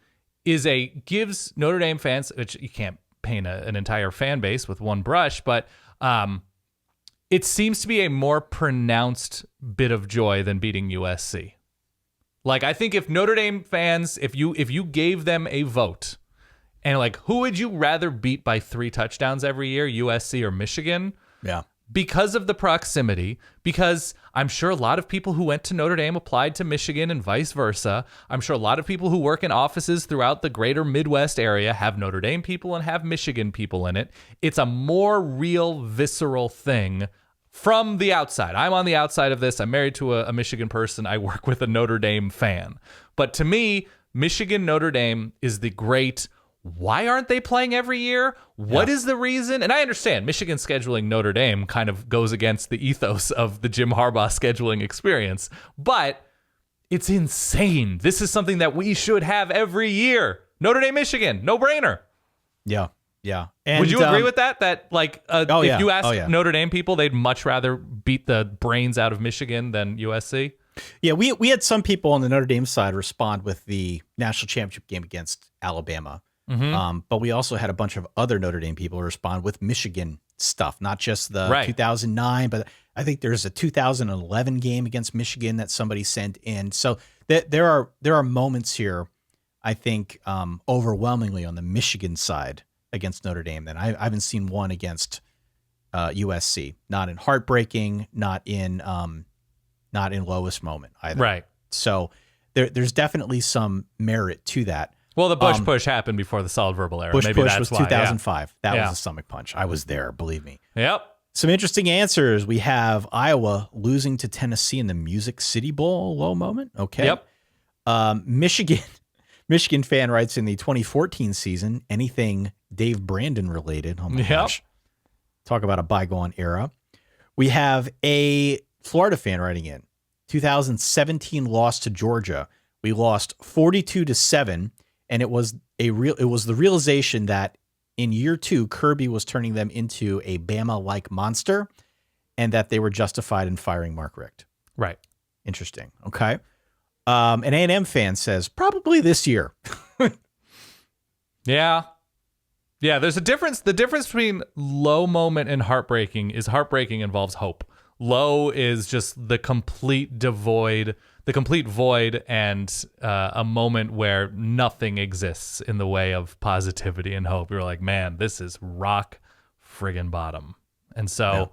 gives Notre Dame fans, which you can't paint an entire fan base with one brush, but it seems to be a more pronounced bit of joy than beating USC. Like, I think if Notre Dame fans, if you gave them a vote, and like, who would you rather beat by 3 touchdowns every year, USC or Michigan? Yeah. Because of the proximity, because I'm sure a lot of people who went to Notre Dame applied to Michigan and vice versa. I'm sure a lot of people who work in offices throughout the greater Midwest area have Notre Dame people and have Michigan people in it. It's a more real, visceral thing from the outside. I'm on the outside of this. I'm married to a Michigan person. I work with a Notre Dame fan. But to me, Michigan, Notre Dame is the great, why aren't they playing every year? What is the reason? And I understand Michigan scheduling Notre Dame kind of goes against the ethos of the Jim Harbaugh scheduling experience, but it's insane. This is something that we should have every year. Notre Dame, Michigan, no brainer. Yeah. Yeah. And, would you agree with that? That like, if you ask Notre Dame people, they'd much rather beat the brains out of Michigan than USC? Yeah, we had some people on the Notre Dame side respond with the national championship game against Alabama. But we also had a bunch of other Notre Dame people respond with Michigan stuff, not just the 2009, but I think there's a 2011 game against Michigan that somebody sent in. So there are moments here, I think, overwhelmingly on the Michigan side against Notre Dame. Then I haven't seen one against USC, not in heartbreaking, not in lowest moment either. Right. So there's definitely some merit to that. Well, the Bush push happened before the solid verbal era. Bush Maybe push that's was why. 2005. That was a stomach punch. I was there, believe me. Yep. Some interesting answers. We have Iowa losing to Tennessee in the Music City Bowl, low moment. Okay. Yep. Michigan fan writes in the 2014 season, anything Dave Brandon related. Oh my gosh. Talk about a bygone era. We have a Florida fan writing in 2017 loss to Georgia. We lost 42-7. And it was the realization that in year 2, Kirby was turning them into a Bama-like monster, and that they were justified in firing Mark Richt. Right. Interesting. Okay. An A&M fan says probably this year. Yeah. Yeah. There's a difference. The difference between low moment and heartbreaking is heartbreaking involves hope. Low is just the complete void and a moment where nothing exists in the way of positivity and hope. You're like, man, this is rock friggin' bottom. And so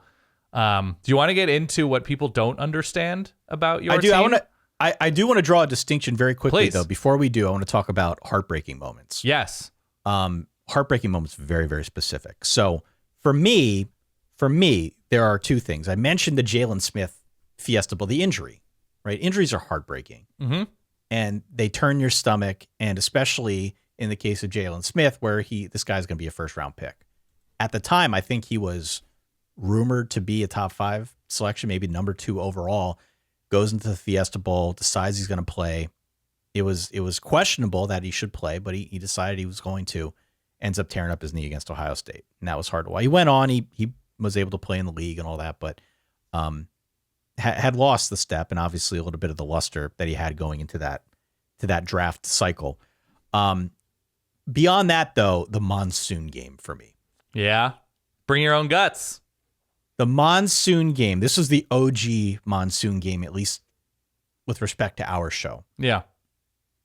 do you want to get into what people don't understand about your team? I do want to draw a distinction very quickly, Please. though. Before we do, I want to talk about heartbreaking moments. Yes. Heartbreaking moments, very, very specific. So for me, there are 2 things. I mentioned the Jalen Smith Fiesta Bowl, the injury. Right, injuries are heartbreaking, and they turn your stomach. And especially in the case of Jalen Smith, where this guy's going to be a first-round pick. At the time, I think he was rumored to be a top 5 selection, maybe number 2 overall. Goes into the Fiesta Bowl, decides he's going to play. It was questionable that he should play, but he decided he was going to. Ends up tearing up his knee against Ohio State, and that was hard to watch. He went on, he was able to play in the league and all that, but had lost the step and obviously a little bit of the luster that he had going into that draft cycle. Beyond that, though, the monsoon game for me. Yeah. Bring your own guts. The monsoon game. This was the OG monsoon game, at least with respect to our show. Yeah.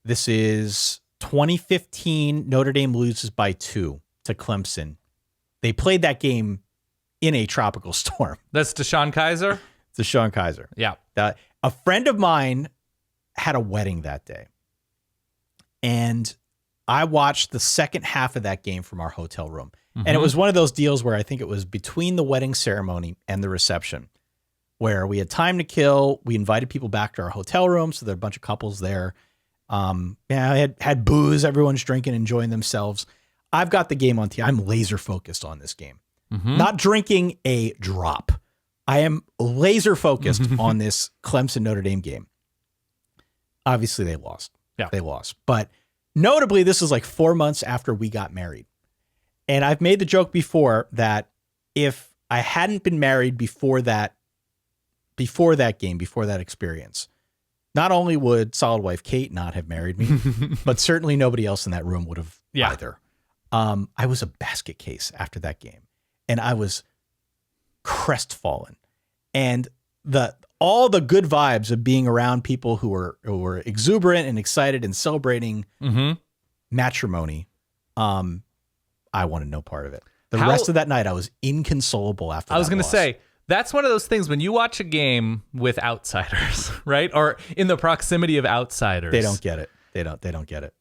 This is 2015. Notre Dame loses by 2 to Clemson. They played that game in a tropical storm. That's Deshaun Kaiser? It's Deshaun Kaiser. Yeah. A friend of mine had a wedding that day. And I watched the second half of that game from our hotel room. And it was one of those deals where I think it was between the wedding ceremony and the reception, where we had time to kill. We invited people back to our hotel room. So there are a bunch of couples there. I had booze. Everyone's drinking, enjoying themselves. I've got the game on TV. I'm laser focused on this game. Not drinking a drop. I am laser focused on this Clemson Notre Dame game. Obviously, they lost. Yeah. They lost. But notably, this was like 4 months after we got married. And I've made the joke before that if I hadn't been married before that game, before that experience, not only would solid wife Kate not have married me, but certainly nobody else in that room would have either. I was a basket case after that game, and I was crestfallen. And all the good vibes of being around people who were exuberant and excited and celebrating matrimony, I wanted no part of it. The rest of that night, I was inconsolable after that. I was going to say, that's one of those things when you watch a game with outsiders, right? Or in the proximity of outsiders. They don't get it. They don't get it.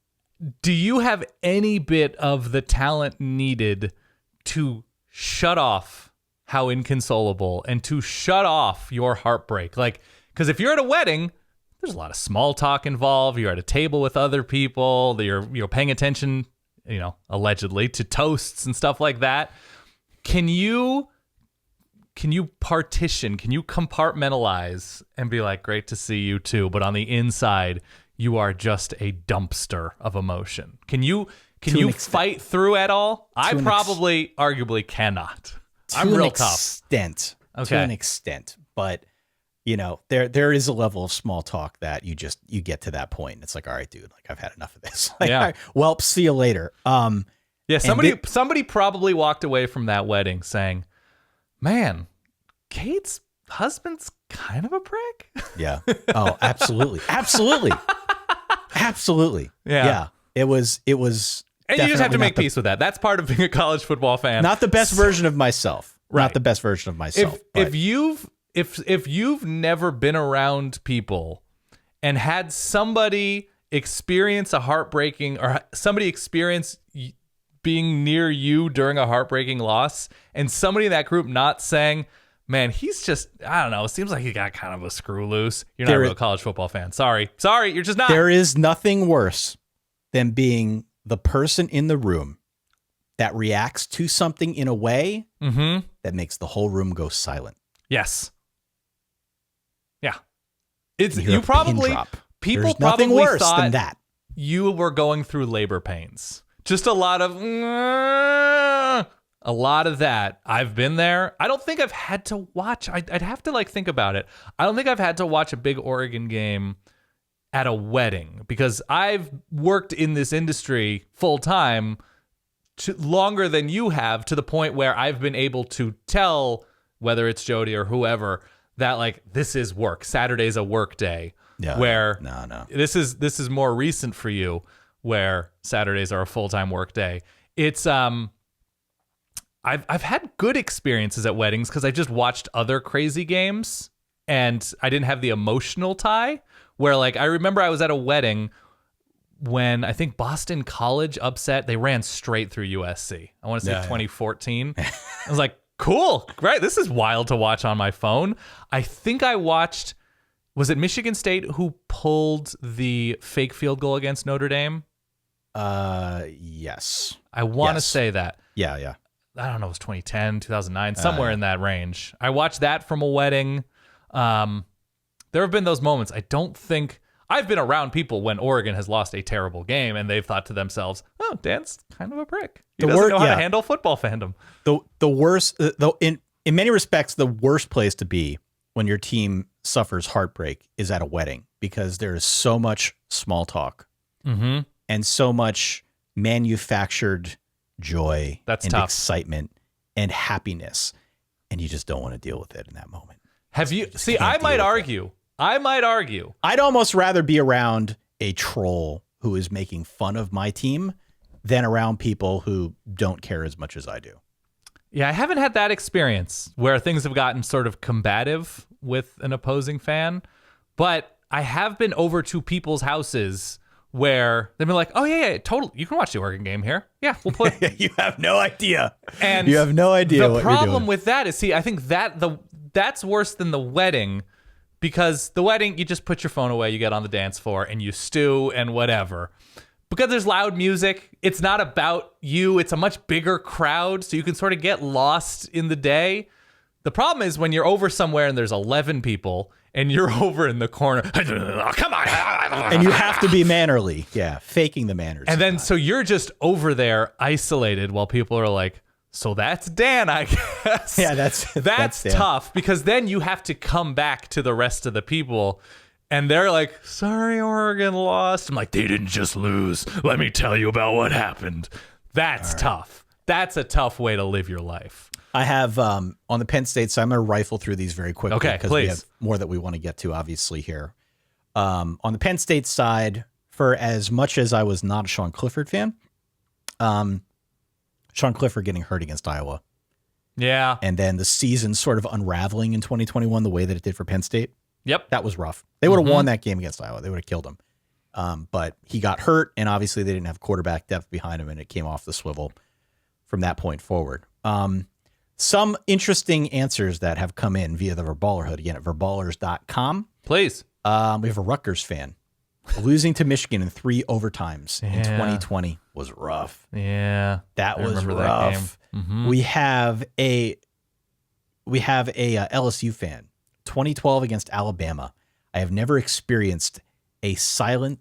Do you have any bit of the talent needed to shut off how inconsolable and to shut off your heartbreak? Like, because if you're at a wedding, there's a lot of small talk involved. You're at a table with other people. You're paying attention, allegedly, to toasts and stuff like that. Can you partition? Can you compartmentalize and be like, great to see you too, but on the inside, you are just a dumpster of emotion? Can you fight through at all? I probably, arguably, cannot. I'm real tough. To an extent, but there is a level of small talk that you get to that point. And it's like, all right, dude, like I've had enough of this. Like, yeah. Right, well, see you later. Somebody probably walked away from that wedding saying, man, Kate's husband's kind of a prick. Yeah. Oh, absolutely. Absolutely. Absolutely. Yeah. It was. And you just have to make peace with that. That's part of being a college football fan. Not the best version of myself. Right. Not the best version of myself. If you've never been around people and had somebody experience a heartbreaking, or somebody experience being near you during a heartbreaking loss, and somebody in that group not saying, man, he's just, I don't know, it seems like he got kind of a screw loose. You're not a real college football fan. Sorry, you're just not. There is nothing worse than being the person in the room that reacts to something in a way that makes the whole room go silent. Yes. Yeah. People probably worse thought than that. You were going through labor pains. Just a lot of that. I've been there. I don't think I've had to watch. I'd have to think about it. I don't think I've had to watch a big Oregon game at a wedding, because I've worked in this industry full time longer than you have, to the point where I've been able to tell, whether it's Jody or whoever, that this is work. Saturday's a work day. Yeah. Where no. This is more recent for you, where Saturdays are a full-time work day. It's I've had good experiences at weddings because I just watched other crazy games and I didn't have the emotional tie. Where I remember I was at a wedding when I think Boston College upset. They ran straight through USC. I want to say 2014. I was like, cool, right? This is wild to watch on my phone. I think I watched, was it Michigan State who pulled the fake field goal against Notre Dame? Yes. I want to say that. Yeah. I don't know, it was 2010, 2009, somewhere in that range. I watched that from a wedding. There have been those moments. I don't think I've been around people when Oregon has lost a terrible game and they've thought to themselves, "Oh, Dan's kind of a prick. He doesn't know how to handle football fandom." The worst, though, in many respects, the worst place to be when your team suffers heartbreak is at a wedding, because there is so much small talk and so much manufactured joy excitement and happiness, and you just don't want to deal with it in that moment. I might argue. I'd almost rather be around a troll who is making fun of my team than around people who don't care as much as I do. Yeah, I haven't had that experience where things have gotten sort of combative with an opposing fan, but I have been over to people's houses where they've been like, "Oh yeah, totally. You can watch the Oregon game here. Yeah, we'll put." You have no idea. And you have no idea. The problem with that is, I think that's worse than the wedding, because the wedding, you just put your phone away, you get on the dance floor, and you stew and whatever. Because there's loud music, it's not about you. It's a much bigger crowd, so you can sort of get lost in the day. The problem is when you're over somewhere and there's 11 people and you're over in the corner. Come on. And you have to be mannerly. Yeah, faking the manners. And then so you're just over there isolated while people are like, so that's Dan, I guess. Yeah, that's Dan. tough because then you have to come back to the rest of the people and they're like, sorry, Oregon lost. I'm like, they didn't just lose. Let me tell you about what happened. That's tough. That's a tough way to live your life. I have on the Penn State side, I'm going to rifle through these very quickly because we have more that we want to get to, obviously, here. On the Penn State side, for as much as I was not a Sean Clifford fan, Sean Clifford getting hurt against Iowa. Yeah. And then the season sort of unraveling in 2021 the way that it did for Penn State. Yep. That was rough. They would have won that game against Iowa. They would have killed him. But he got hurt, and obviously they didn't have quarterback depth behind him, and it came off the swivel from that point forward. Some interesting answers that have come in via the Verballerhood, again, at verballers.com. Please. We have a Rutgers fan. Losing to Michigan in 3 overtimes in 2020 was rough. Yeah. That was rough. That game. We have a LSU fan. 2012 against Alabama. I have never experienced a silence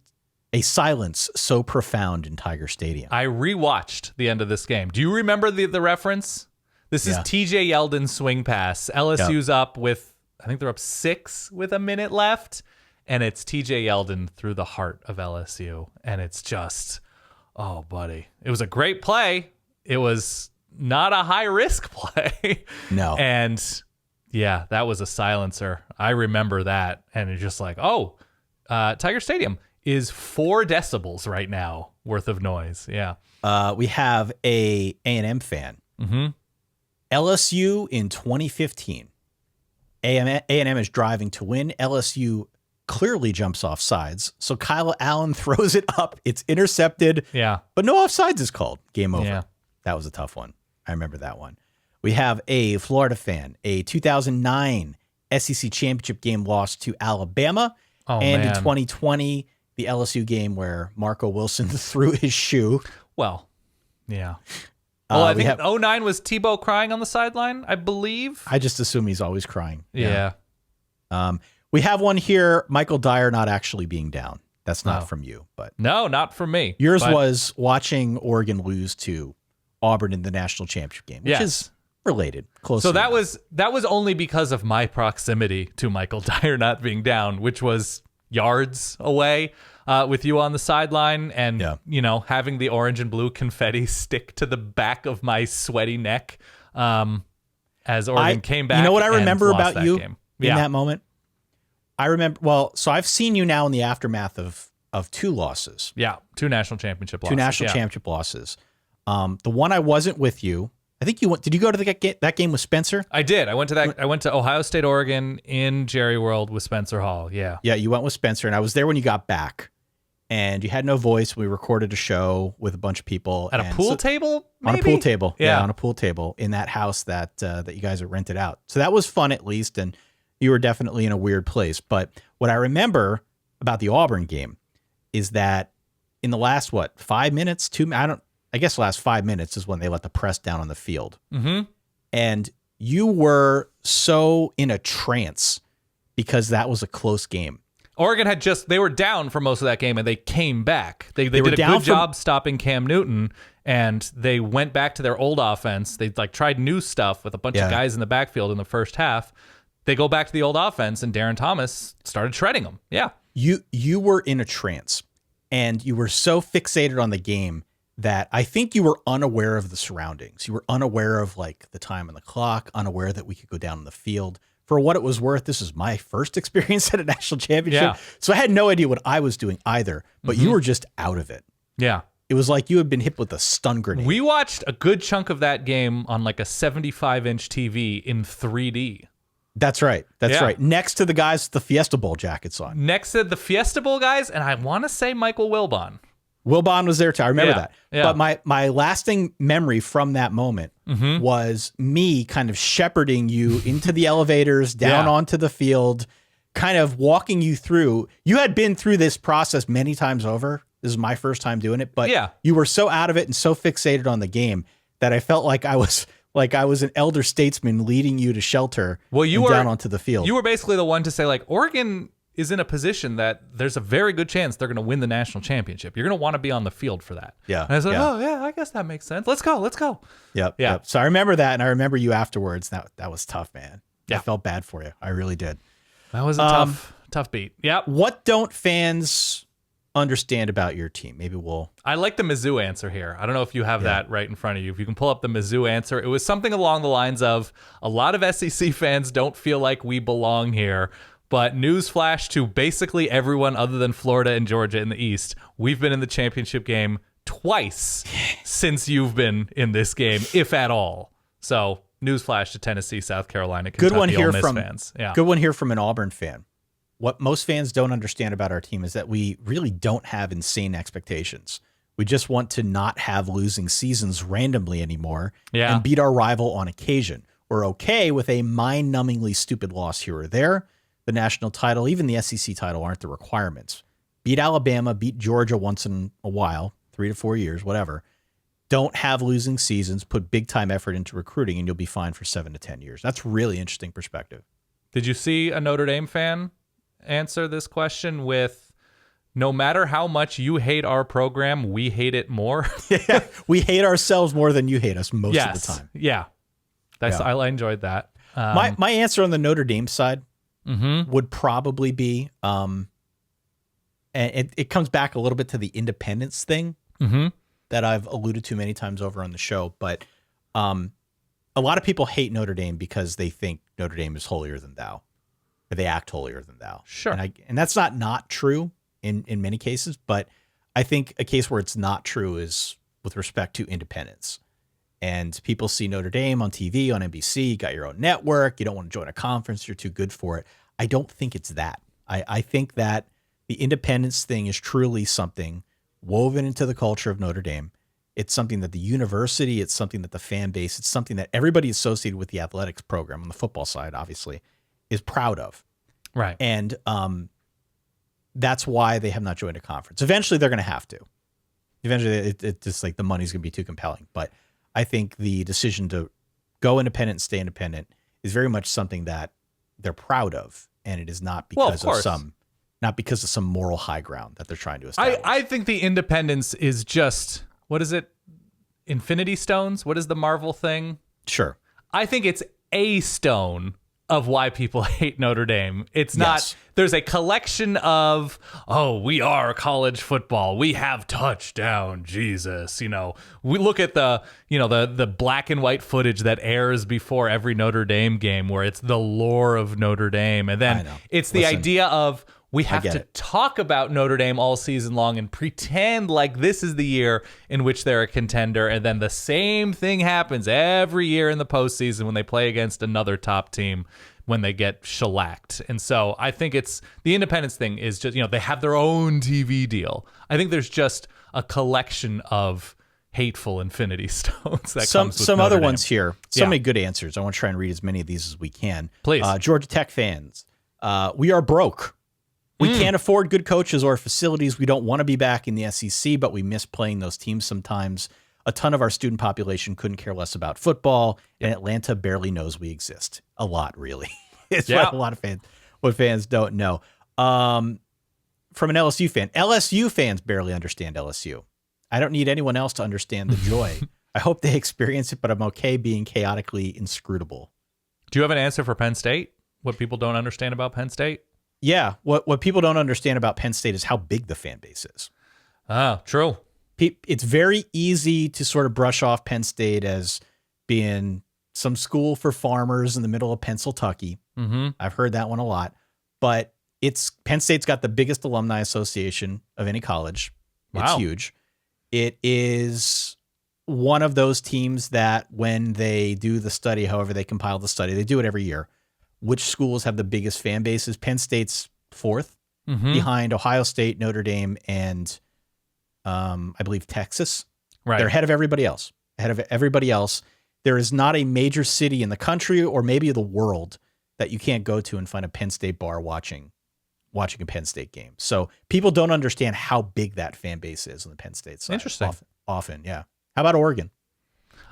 so profound in Tiger Stadium. I rewatched the end of this game. Do you remember the reference? This is TJ Yeldon's swing pass. LSU's up with, I think they're up 6 with a minute left. And it's TJ Yeldon through the heart of LSU. And it's just, oh, buddy. It was a great play. It was not a high-risk play. No. And, yeah, that was a silencer. I remember that. And it's just like, Tiger Stadium is 4 decibels right now worth of noise. Yeah. We have a A&M fan. LSU in 2015. A&M is driving to win. LSU clearly jumps off sides. So Kyle Allen throws it up. It's intercepted. Yeah. But no offsides is called. Game over. Yeah. That was a tough one. I remember that one. We have a Florida fan. A 2009 SEC championship game lost to Alabama. In 2020, the LSU game where Marco Wilson threw his shoe. Well, yeah. Well, I think 09 was Tebow crying on the sideline, I believe. I just assume he's always crying. Yeah. We have one here, Michael Dyer not actually being down. That's not from you, but no, not from me. Yours was watching Oregon lose to Auburn in the national championship game, which is related. Close. So that was only because of my proximity to Michael Dyer not being down, which was yards away. With you on the sideline and, having the orange and blue confetti stick to the back of my sweaty neck as Oregon came back. You know what I remember about you game. In that moment? I remember, so I've seen you now in the aftermath of 2 losses. Yeah, 2 national championship losses. 2 national championship losses. The one I wasn't with you, I think you went. Did you go to that game with Spencer? I did. I went to Ohio State, Oregon in Jerry World with Spencer Hall. Yeah. Yeah, you went with Spencer, and I was there when you got back. And you had no voice. We recorded a show with a bunch of people. At a pool table? Maybe? On a pool table. Yeah, on a pool table in that house that you guys had rented out. So that was fun at least, and you were definitely in a weird place. But what I remember about the Auburn game is that in the last, 5 minutes? I guess the last 5 minutes is when they let the press down on the field. Mm-hmm. And you were so in a trance because that was a close game. Oregon they were down for most of that game and they came back. They did a good job stopping Cam Newton and they went back to their old offense. They tried new stuff with a bunch of guys in the backfield in the first half. They go back to the old offense and Darren Thomas started shredding them. Yeah. You were in a trance and you were so fixated on the game that I think you were unaware of the surroundings. You were unaware of the time on the clock, unaware that we could go down on the field. For what it was worth, this is my first experience at a national championship. Yeah. So I had no idea what I was doing either, but you were just out of it. Yeah. It was like you had been hit with a stun grenade. We watched a good chunk of that game on a 75-inch TV in 3D. That's right. That's right. Next to the guys with the Fiesta Bowl jackets on. Next to the Fiesta Bowl guys, and I want to say Michael Wilbon. Wilbon was there too. I remember that. Yeah. But my lasting memory from that moment was me kind of shepherding you into the elevators, down onto the field, kind of walking you through. You had been through this process many times over. This is my first time doing it, but you were so out of it and so fixated on the game that I felt like I was like I was an elder statesman leading you to shelter and down onto the field. You were basically the one to say, like, Oregon is in a position that there's a very good chance they're going to win the national championship. You're going to want to be on the field for that. Yeah. And I was like, oh, yeah, I guess that makes sense. Let's go. Yep. Yeah. Yep. So I remember that, and I remember you afterwards. That was tough, man. Yeah. I felt bad for you. I really did. That was a tough beat. Yeah. What don't fans understand about your team? Maybe I like the Mizzou answer here. I don't know if you have that right in front of you. If you can pull up the Mizzou answer, it was something along the lines of, a lot of SEC fans don't feel like we belong here. But newsflash to basically everyone other than Florida and Georgia in the East, we've been in the championship game twice since you've been in this game, if at all. So newsflash to Tennessee, South Carolina, Kentucky, good one here Ole Miss from fans. Yeah. Good one here from an Auburn fan. What most fans don't understand about our team is that we really don't have insane expectations. We just want to not have losing seasons randomly anymore and beat our rival on occasion. We're okay with a mind-numbingly stupid loss here or there. The national title, even the SEC title, aren't the requirements. Beat Alabama, beat Georgia once in a while, 3 to 4 years, whatever. Don't have losing seasons, put big time effort into recruiting, and you'll be fine for 7 to 10 years. That's really interesting perspective. Did you see a Notre Dame fan answer this question with, no matter how much you hate our program, we hate it more? Yeah, we hate ourselves more than you hate us most of the time. Yeah. I enjoyed that. My answer on the Notre Dame side would probably be, and it comes back a little bit to the independence thing that I've alluded to many times over on the show. But a lot of people hate Notre Dame because they think Notre Dame is holier than thou, or they act holier than thou. Sure. And that's not true in many cases, but I think a case where it's not true is with respect to independence. And people see Notre Dame on TV, on NBC, you got your own network, you don't want to join a conference, you're too good for it. I don't think it's that. I think that the independence thing is truly something woven into the culture of Notre Dame. It's something that the university, it's something that the fan base, it's something that everybody associated with the athletics program on the football side, obviously, is proud of. Right. And that's why they have not joined a conference. Eventually, they're going to have to. Eventually, it's just like the money's going to be too compelling. But I think the decision to go independent and stay independent is very much something that they're proud of, and it is not because of some moral high ground that they're trying to establish. I think the independence is just, what is it? Infinity Stones? What is the Marvel thing? Sure. I think it's a stone of why people hate Notre Dame. It's not, there's a collection of, we are college football. We have touchdown, Jesus. We look at the black and white footage that airs before every Notre Dame game where it's the lore of Notre Dame. And then it's the idea of, we have to talk about Notre Dame all season long and pretend like this is the year in which they're a contender. And then the same thing happens every year in the postseason when they play against another top team, when they get shellacked. And so I think it's the independence thing is just, they have their own TV deal. I think there's just a collection of hateful infinity stones that comes with some Notre other Dame. Ones here. So many good answers. I want to try and read as many of these as we can. Please. Georgia Tech fans, we are broke. We can't afford good coaches or facilities. We don't want to be back in the SEC, but we miss playing those teams sometimes. A ton of our student population couldn't care less about football, and Atlanta barely knows we exist. A lot, really. It's what a lot of fans don't know. From an LSU fan, LSU fans barely understand LSU. I don't need anyone else to understand the joy. I hope they experience it, but I'm okay being chaotically inscrutable. Do you have an answer for Penn State? What people don't understand about Penn State? Yeah, what people don't understand about Penn State is how big the fan base is. Oh, true. It's very easy to sort of brush off Penn State as being some school for farmers in the middle of Pennsylvania. I've heard that one a lot. But Penn State's got the biggest alumni association of any college. It's huge. It is one of those teams that when they do the study, however they compile the study, they do it every year, which schools have the biggest fan bases. Penn State's fourth behind Ohio State, Notre Dame, and I believe Texas. Right. They're ahead of everybody else. There is not a major city in the country or maybe the world that you can't go to and find a Penn State bar watching a Penn State game. So people don't understand how big that fan base is on the Penn State side. Interesting. Often, yeah. How about Oregon?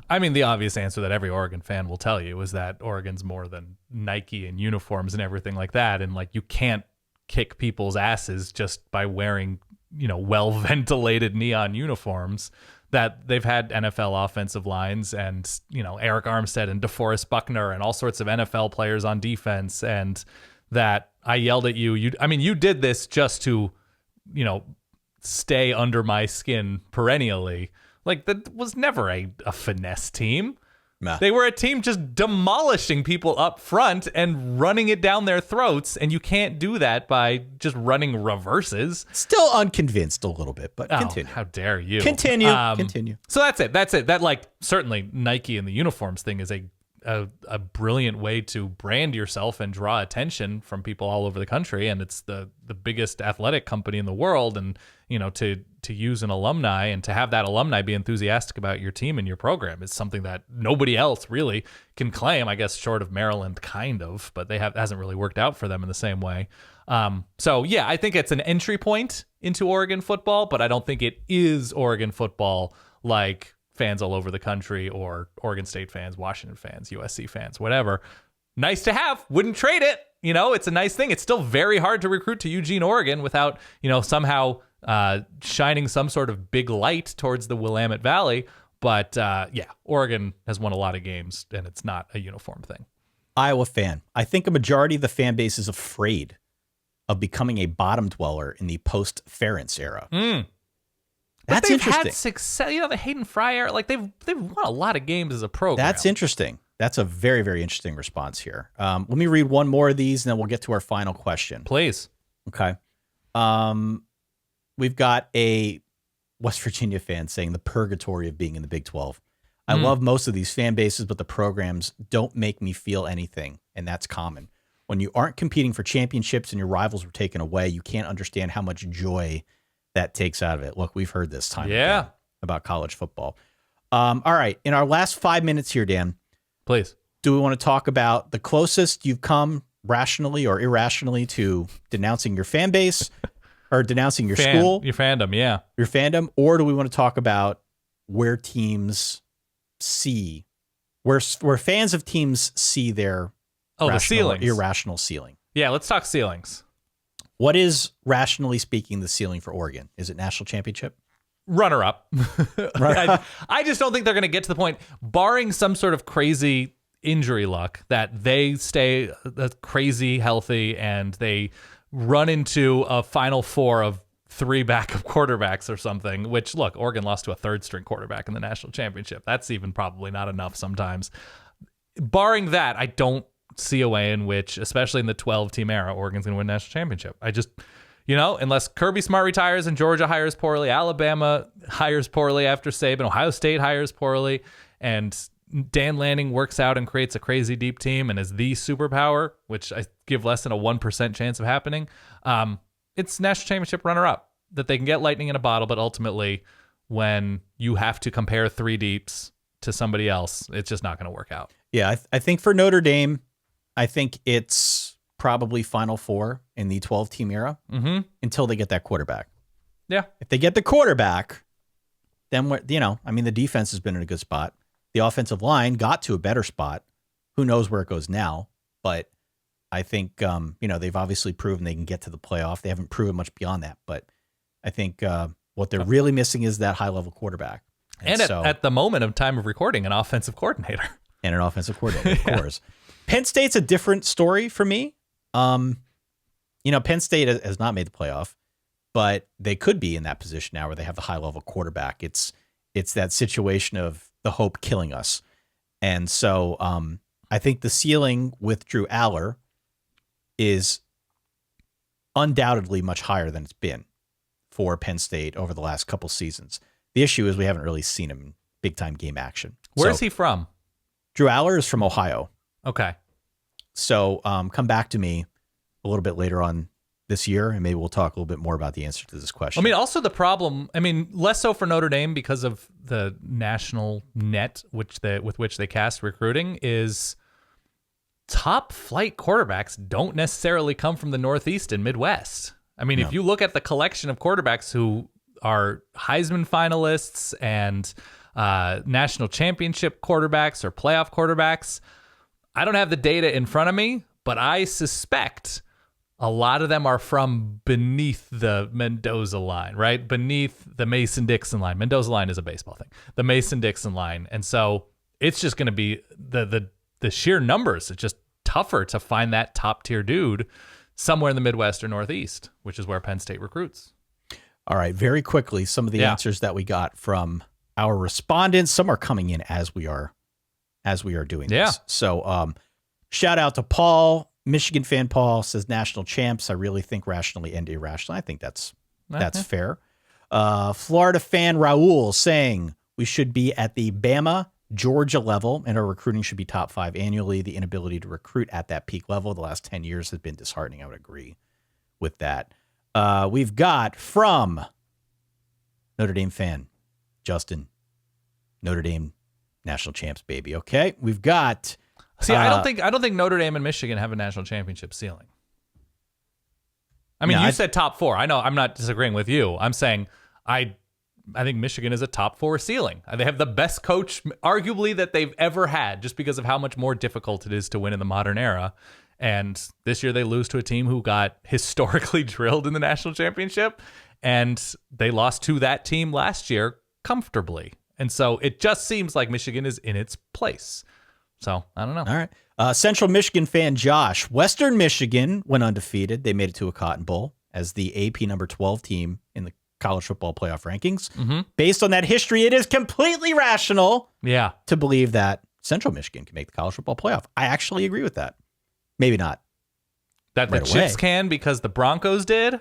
I mean, the obvious answer that every Oregon fan will tell you is that Oregon's more than Nike and uniforms and everything like that. And like, you can't kick people's asses just by wearing, well-ventilated neon uniforms. That they've had NFL offensive lines and, Eric Armstead and DeForest Buckner and all sorts of NFL players on defense. And that I yelled at you. You did this just to, stay under my skin perennially. Like, that was never a finesse team. Nah. They were a team just demolishing people up front and running it down their throats, and you can't do that by just running reverses. Still unconvinced a little bit, but continue. How dare you? Continue. So that's it. That, like, certainly Nike and the uniforms thing is a brilliant way to brand yourself and draw attention from people all over the country, and it's the biggest athletic company in the world, and to use an alumni and to have that alumni be enthusiastic about your team and your program is something that nobody else really can claim, I guess, short of Maryland, kind of, but hasn't really worked out for them in the same way. So yeah, I think it's an entry point into Oregon football, but I don't think it is Oregon football like fans all over the country or Oregon State fans, Washington fans, USC fans, whatever. Nice to have. Wouldn't trade it. It's a nice thing. It's still very hard to recruit to Eugene, Oregon without, somehow shining some sort of big light towards the Willamette Valley. But yeah, Oregon has won a lot of games, and it's not a uniform thing. Iowa fan. I think a majority of the fan base is afraid of becoming a bottom dweller in the post-Ferentz era. But That's interesting. Had success, the Hayden Fry era, like they've won a lot of games as a program. That's interesting. That's a very, very interesting response here. Let me read one more of these, and then we'll get to our final question. Please. Okay. We've got a West Virginia fan saying the purgatory of being in the Big 12. I love most of these fan bases, but the programs don't make me feel anything, and that's common. When you aren't competing for championships and your rivals were taken away, you can't understand how much joy that takes out of it. Look, we've heard this time again about college football. All right. In our last 5 minutes here, Dan, please, do we want to talk about the closest you've come rationally or irrationally to denouncing your fan base or denouncing your school? Your fandom, yeah. Your fandom. Or do we want to talk about where teams see, where fans of teams see their the ceilings. Irrational ceiling? Yeah, let's talk ceilings. What is, rationally speaking, the ceiling for Oregon? Is it national championship? Runner-up. I just don't think they're going to get to the point, barring some sort of crazy injury luck, that they stay crazy healthy and they run into a Final Four of 3 backup quarterbacks or something, which, look, Oregon lost to a 3rd-string quarterback in the national championship. That's even probably not enough sometimes. Barring that, I don't see a way in which, especially in the 12-team era, Oregon's going to win a national championship. I just, unless Kirby Smart retires and Georgia hires poorly, Alabama hires poorly after Saban, Ohio State hires poorly, and Dan Lanning works out and creates a crazy deep team and is the superpower, which I give less than a 1% chance of happening, it's national championship runner-up, that they can get lightning in a bottle, but ultimately when you have to compare 3 deeps to somebody else, it's just not going to work out. Yeah, I think for Notre Dame, I think it's probably Final Four in the 12-team era until they get that quarterback. Yeah. If they get the quarterback, then, the defense has been in a good spot. The offensive line got to a better spot. Who knows where it goes now? But I think, they've obviously proven they can get to the playoff. They haven't proven much beyond that. But I think what they're really missing is that high-level quarterback. And at the moment of time of recording, an offensive coordinator. And an offensive coordinator, of course. Penn State's a different story for me. Penn State has not made the playoff, but they could be in that position now where they have the high-level quarterback. It's that situation of the hope killing us. And so I think the ceiling with Drew Aller is undoubtedly much higher than it's been for Penn State over the last couple seasons. The issue is we haven't really seen him in big-time game action. Where's he from? Drew Aller is from Ohio. Okay. So come back to me a little bit later on this year, and maybe we'll talk a little bit more about the answer to this question. Also the problem, less so for Notre Dame because of the national net with which they cast recruiting, is top flight quarterbacks don't necessarily come from the Northeast and Midwest. If you look at the collection of quarterbacks who are Heisman finalists and national championship quarterbacks or playoff quarterbacks. I don't have the data in front of me, but I suspect a lot of them are from beneath the Mendoza line, right? Beneath the Mason-Dixon line. Mendoza line is a baseball thing. The Mason-Dixon line. And so it's just going to be the sheer numbers. It's just tougher to find that top-tier dude somewhere in the Midwest or Northeast, which is where Penn State recruits. All right, very quickly, some of the answers that we got from our respondents. Some are coming in as we are doing this. So shout out to Paul, Michigan fan Paul, says national champs. I really think rationally and irrationally. I think that's fair. Florida fan Raul saying we should be at the Bama, Georgia level, and our recruiting should be top 5 annually. The inability to recruit at that peak level the last 10 years has been disheartening. I would agree with that. We've got from Notre Dame fan Justin, Notre Dame national champs, baby. Okay, we've got. See, I don't think Notre Dame and Michigan have a national championship ceiling. I mean, you said top 4. I know I'm not disagreeing with you. I'm saying I think Michigan is a top 4 ceiling. They have the best coach, arguably, that they've ever had, just because of how much more difficult it is to win in the modern era. And this year they lose to a team who got historically drilled in the national championship, and they lost to that team last year comfortably. And so it just seems like Michigan is in its place. So I don't know. All right. Central Michigan fan Josh. Western Michigan went undefeated. They made it to a Cotton Bowl as the AP number 12 team in the college football playoff rankings. Mm-hmm. Based on that history, it is completely rational to believe that Central Michigan can make the college football playoff. I actually agree with that. Maybe not. That the Chiefs can because the Broncos did?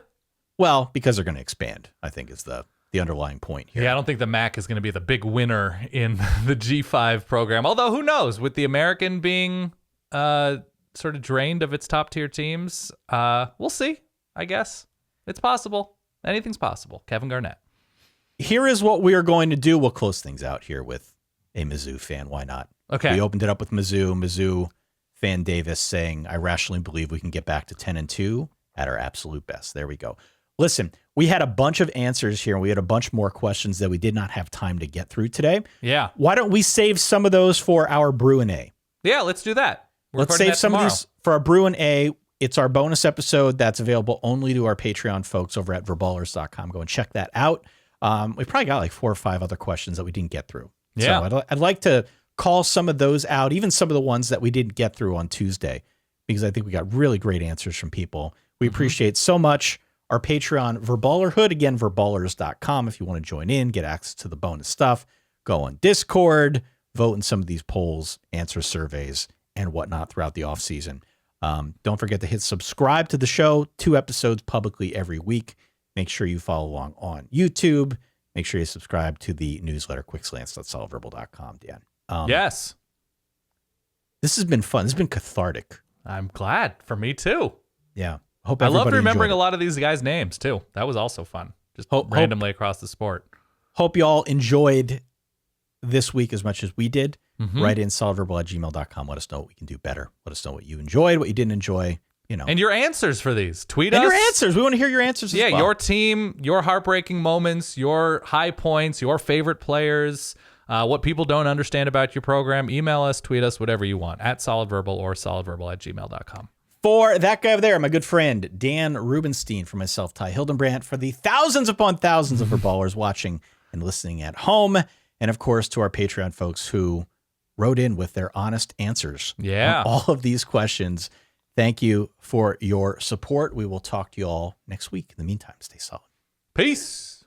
Well, because they're going to expand, I think is the underlying point here. Yeah, I don't think the MAC is going to be the big winner in the G5 program. Although, who knows? With the American being sort of drained of its top-tier teams, we'll see, I guess. It's possible. Anything's possible. Kevin Garnett. Here is what we are going to do. We'll close things out here with a Mizzou fan. Why not? Okay. We opened it up with Mizzou fan Davis saying, I rationally believe we can get back to 10-2 at our absolute best. There we go. Listen, we had a bunch of answers here, and we had a bunch more questions that we did not have time to get through today. Yeah. Why don't we save some of those for our Brew and A? Yeah, let's do that. Let's save some of these for our Brew and A. It's our bonus episode that's available only to our Patreon folks over at verballers.com. Go and check that out. We probably got like 4 or 5 other questions that we didn't get through. Yeah. So I'd like to call some of those out, even some of the ones that we didn't get through on Tuesday, because I think we got really great answers from people. We appreciate so much. Our Patreon, Verballerhood, again, verballers.com. If you want to join in, get access to the bonus stuff, go on Discord, vote in some of these polls, answer surveys, and whatnot throughout the offseason. Don't forget to hit subscribe to the show. 2 episodes publicly every week. Make sure you follow along on YouTube. Make sure you subscribe to the newsletter, quickslants.solidverbal.com, Dan. Yes. This has been fun. This has been cathartic. I'm glad. For me, too. Yeah. I love remembering a lot of these guys' names, too. That was also fun. Just randomly across the sport. Hope you all enjoyed this week as much as we did. Write in solidverbal@gmail.com. Let us know what we can do better. Let us know what you enjoyed, what you didn't enjoy. And your answers for these. Tweet us. And your answers. We want to hear your answers as well. Yeah, your team, your heartbreaking moments, your high points, your favorite players, what people don't understand about your program. Email us, tweet us, whatever you want, at solidverbal or solidverbal@gmail.com. For that guy over there, my good friend, Dan Rubenstein, for myself, Ty Hildenbrandt, for the thousands upon thousands of Verballers watching and listening at home, and of course to our Patreon folks who wrote in with their honest answers on all of these questions. Thank you for your support. We will talk to you all next week. In the meantime, stay solid. Peace.